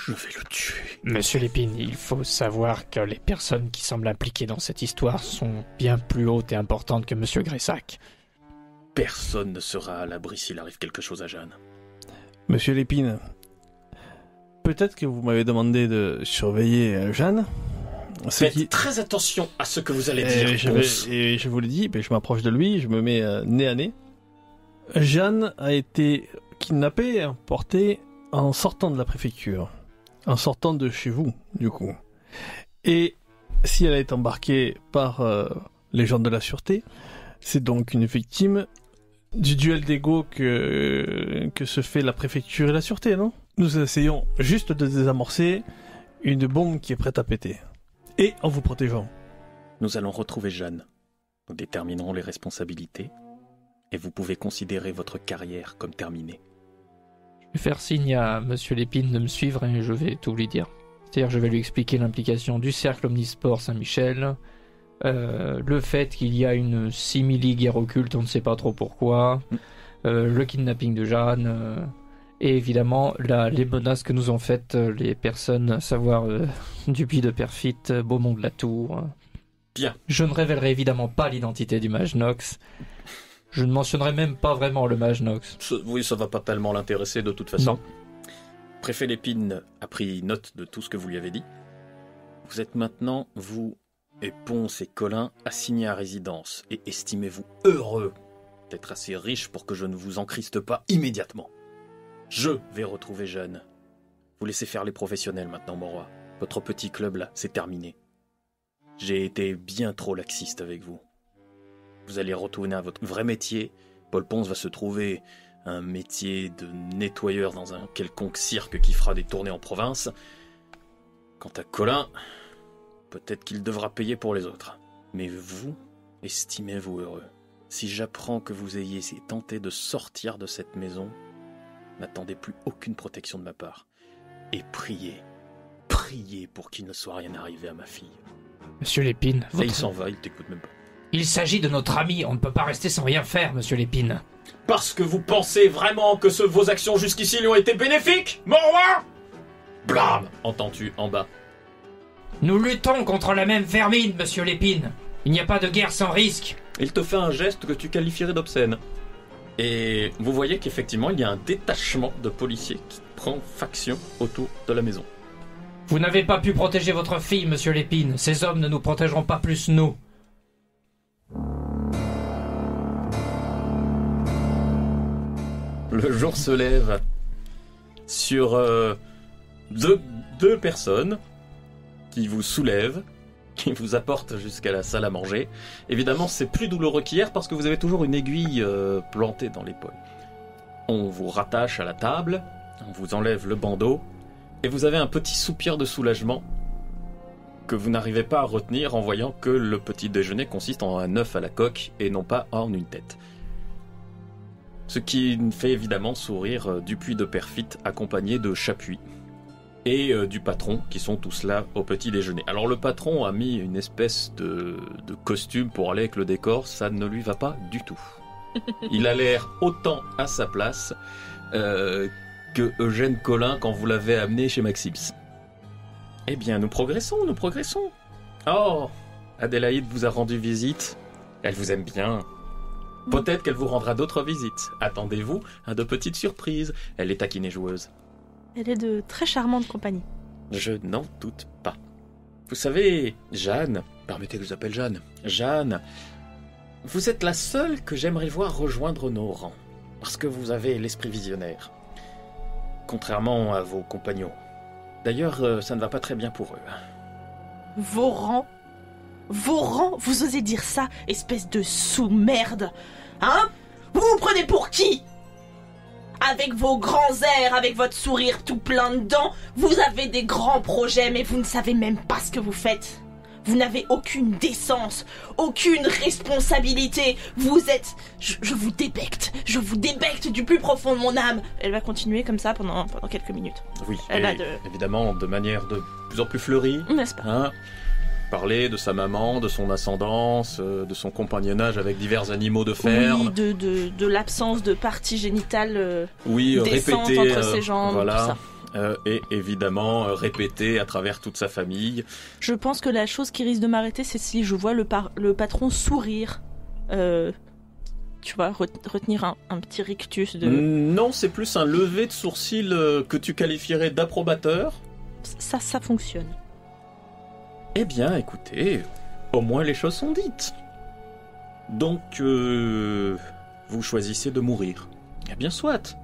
je vais le tuer. Monsieur Lépine, il faut savoir que les personnes qui semblent impliquées dans cette histoire sont bien plus hautes et importantes que Monsieur Gressac. Personne ne sera à l'abri s'il arrive quelque chose à Jeanne. Monsieur Lépine, peut-être que vous m'avez demandé de surveiller Jeanne. Faites très attention à ce que vous allez dire, Ponce. Et je vous le dis, je m'approche de lui, je me mets nez à nez. Jeanne a été kidnappée et emportée en sortant de la préfecture. En sortant de chez vous, du coup. Et si elle a été embarquée par les gens de la Sûreté, c'est donc une victime du duel d'ego que se fait la préfecture et la Sûreté, non? Nous essayons juste de désamorcer une bombe qui est prête à péter. Et en vous protégeant. Nous allons retrouver Jeanne. Nous déterminerons les responsabilités et vous pouvez considérer votre carrière comme terminée. Je vais faire signe à Monsieur Lépine de me suivre et je vais tout lui dire. C'est-à-dire je vais lui expliquer l'implication du Cercle Omnisport Saint-Michel, le fait qu'il y a une simili-guerre occulte, on ne sait pas trop pourquoi, le kidnapping de Jeanne, et évidemment les menaces que nous ont faites les personnes, à savoir Dupuis de Perfit, Beaumont de la Tour. Bien. Je ne révélerai évidemment pas l'identité du mage Nox. Je ne mentionnerai même pas vraiment le mage Nox. Oui, ça va pas tellement l'intéresser de toute façon. Non. Préfet Lépine a pris note de tout ce que vous lui avez dit. Vous êtes maintenant, vous et Ponce et Collin, assignés à résidence. Et estimez-vous heureux d'être assez riche pour que je ne vous encriste pas immédiatement. Je vais retrouver Jeanne. Vous laissez faire les professionnels maintenant, mon roi. Votre petit club là, c'est terminé. J'ai été bien trop laxiste avec vous. Vous allez retourner à votre vrai métier. Paul Ponce va se trouver un métier de nettoyeur dans un quelconque cirque qui fera des tournées en province. Quant à Collin, peut-être qu'il devra payer pour les autres. Mais vous, estimez-vous heureux. Si j'apprends que vous ayez tenté de sortir de cette maison, n'attendez plus aucune protection de ma part. Et priez pour qu'il ne soit rien arrivé à ma fille. Monsieur Lépine, Et il s'en va, il t'écoute même pas. Il s'agit de notre ami, on ne peut pas rester sans rien faire, Monsieur Lépine. Parce que vous pensez vraiment que vos actions jusqu'ici lui ont été bénéfiques, mon roi? Blâme, entends-tu en bas. Nous luttons contre la même vermine, Monsieur Lépine. Il n'y a pas de guerre sans risque. Il te fait un geste que tu qualifierais d'obscène. Et vous voyez qu'effectivement, il y a un détachement de policiers qui prend faction autour de la maison. Vous n'avez pas pu protéger votre fille, Monsieur Lépine. Ces hommes ne nous protégeront pas plus nous. Le jour se lève sur deux personnes qui vous soulèvent, qui vous apportent jusqu'à la salle à manger. Évidemment, c'est plus douloureux qu'hier parce que vous avez toujours une aiguille plantée dans l'épaule. On vous rattache à la table, on vous enlève le bandeau, et vous avez un petit soupir de soulagement que vous n'arrivez pas à retenir en voyant que le petit déjeuner consiste en un œuf à la coque et non pas en une tête. Ce qui fait évidemment sourire Dupuis de Perfit accompagné de Chapuis et du patron qui sont tous là au petit déjeuner. Alors le patron a mis une espèce de costume pour aller avec le décor, ça ne lui va pas du tout. Il a l'air autant à sa place que Eugène Collin quand vous l'avez amené chez Maxims. Eh bien, nous progressons. Oh, Adélaïde vous a rendu visite. Elle vous aime bien. Peut-être qu'elle vous rendra d'autres visites. Attendez-vous à de petites surprises. Elle est taquine et joueuse. Elle est de très charmante compagnie. Je n'en doute pas. Vous savez, Jeanne, permettez que je vous appelle Jeanne. Jeanne, vous êtes la seule que j'aimerais voir rejoindre nos rangs. Parce que vous avez l'esprit visionnaire. Contrairement à vos compagnons. D'ailleurs, ça ne va pas très bien pour eux. Vos rangs, vous osez dire ça, espèce de sous-merde. Hein? Vous vous prenez pour qui? Avec vos grands airs, avec votre sourire tout plein de dents, vous avez des grands projets, mais vous ne savez même pas ce que vous faites. Vous n'avez aucune décence, aucune responsabilité. Vous êtes... Je vous débecte du plus profond de mon âme. Elle va continuer comme ça pendant quelques minutes. Oui, Elle et a évidemment de manière de plus en plus fleurie. N'est-ce pas? Hein, parler de sa maman, de son ascendance, de son compagnonnage avec divers animaux de ferme. Oui, de l'absence de partie génitale Oui, décente répéter entre ses jambes, voilà, tout ça. Et évidemment répéter à travers toute sa famille. Je pense que la chose qui risque de m'arrêter, c'est si je vois le patron sourire. Tu vois, retenir un petit rictus de... Non, c'est plus un lever de sourcil que tu qualifierais d'approbateur. Ça fonctionne. Eh bien, écoutez, au moins les choses sont dites. Donc, vous choisissez de mourir. Eh bien, soit.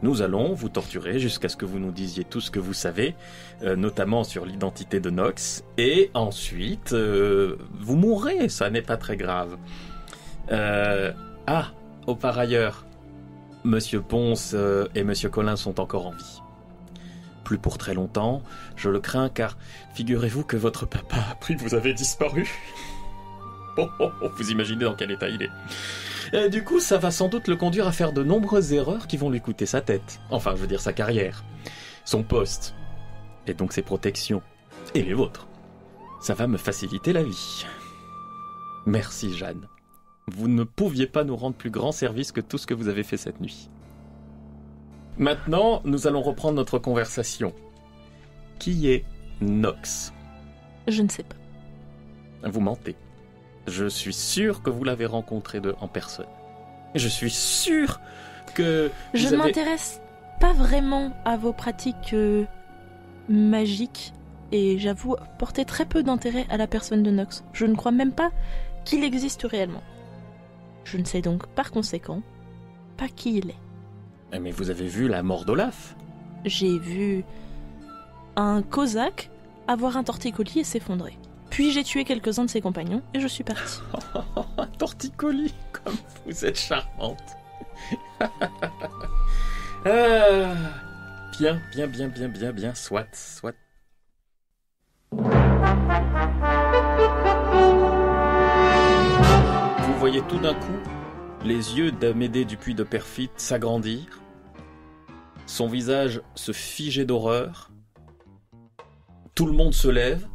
Nous allons vous torturer jusqu'à ce que vous nous disiez tout ce que vous savez, notamment sur l'identité de Nox, et ensuite, vous mourrez, ça n'est pas très grave. Par ailleurs, Monsieur Ponce et Monsieur Collin sont encore en vie. Plus pour très longtemps, je le crains, car figurez-vous que votre papa a appris que vous avez disparu. Vous imaginez dans quel état il est. Et du coup, ça va sans doute le conduire à faire de nombreuses erreurs qui vont lui coûter sa tête. Enfin, je veux dire sa carrière, son poste, et donc ses protections, et les vôtres. Ça va me faciliter la vie. Merci, Jeanne. Vous ne pouviez pas nous rendre plus grand service que tout ce que vous avez fait cette nuit. Maintenant, nous allons reprendre notre conversation. Qui est Nox? Je ne sais pas. Vous mentez. Je suis sûr que vous l'avez rencontré en personne. Et je suis sûr que je ne m'intéresse pas vraiment à vos pratiques magiques et j'avoue porter très peu d'intérêt à la personne de Nox. Je ne crois même pas qu'il existe réellement. Je ne sais donc par conséquent pas qui il est. Mais vous avez vu la mort d'Olaf? J'ai vu un cosaque avoir un torticolis et s'effondrer. Puis j'ai tué quelques-uns de ses compagnons et je suis partie. Un torticolis, comme vous êtes charmante. Bien, soit. Vous voyez tout d'un coup les yeux d'Amédée Dupuis de Perfit s'agrandir, son visage se figer d'horreur, tout le monde se lève,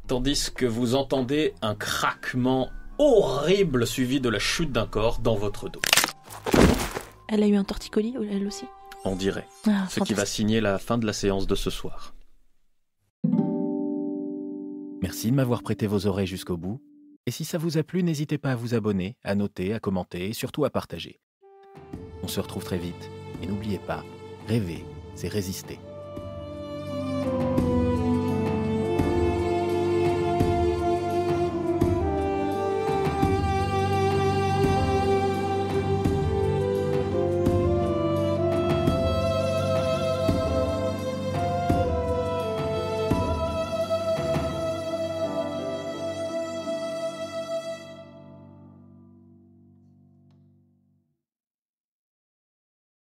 tandis que vous entendez un craquement horrible suivi de la chute d'un corps dans votre dos. Elle a eu un torticolis, elle aussi? On dirait. Ce qui va signer la fin de la séance de ce soir. Merci de m'avoir prêté vos oreilles jusqu'au bout. Et si ça vous a plu, n'hésitez pas à vous abonner, à noter, à commenter et surtout à partager. On se retrouve très vite. Et n'oubliez pas, rêver, c'est résister.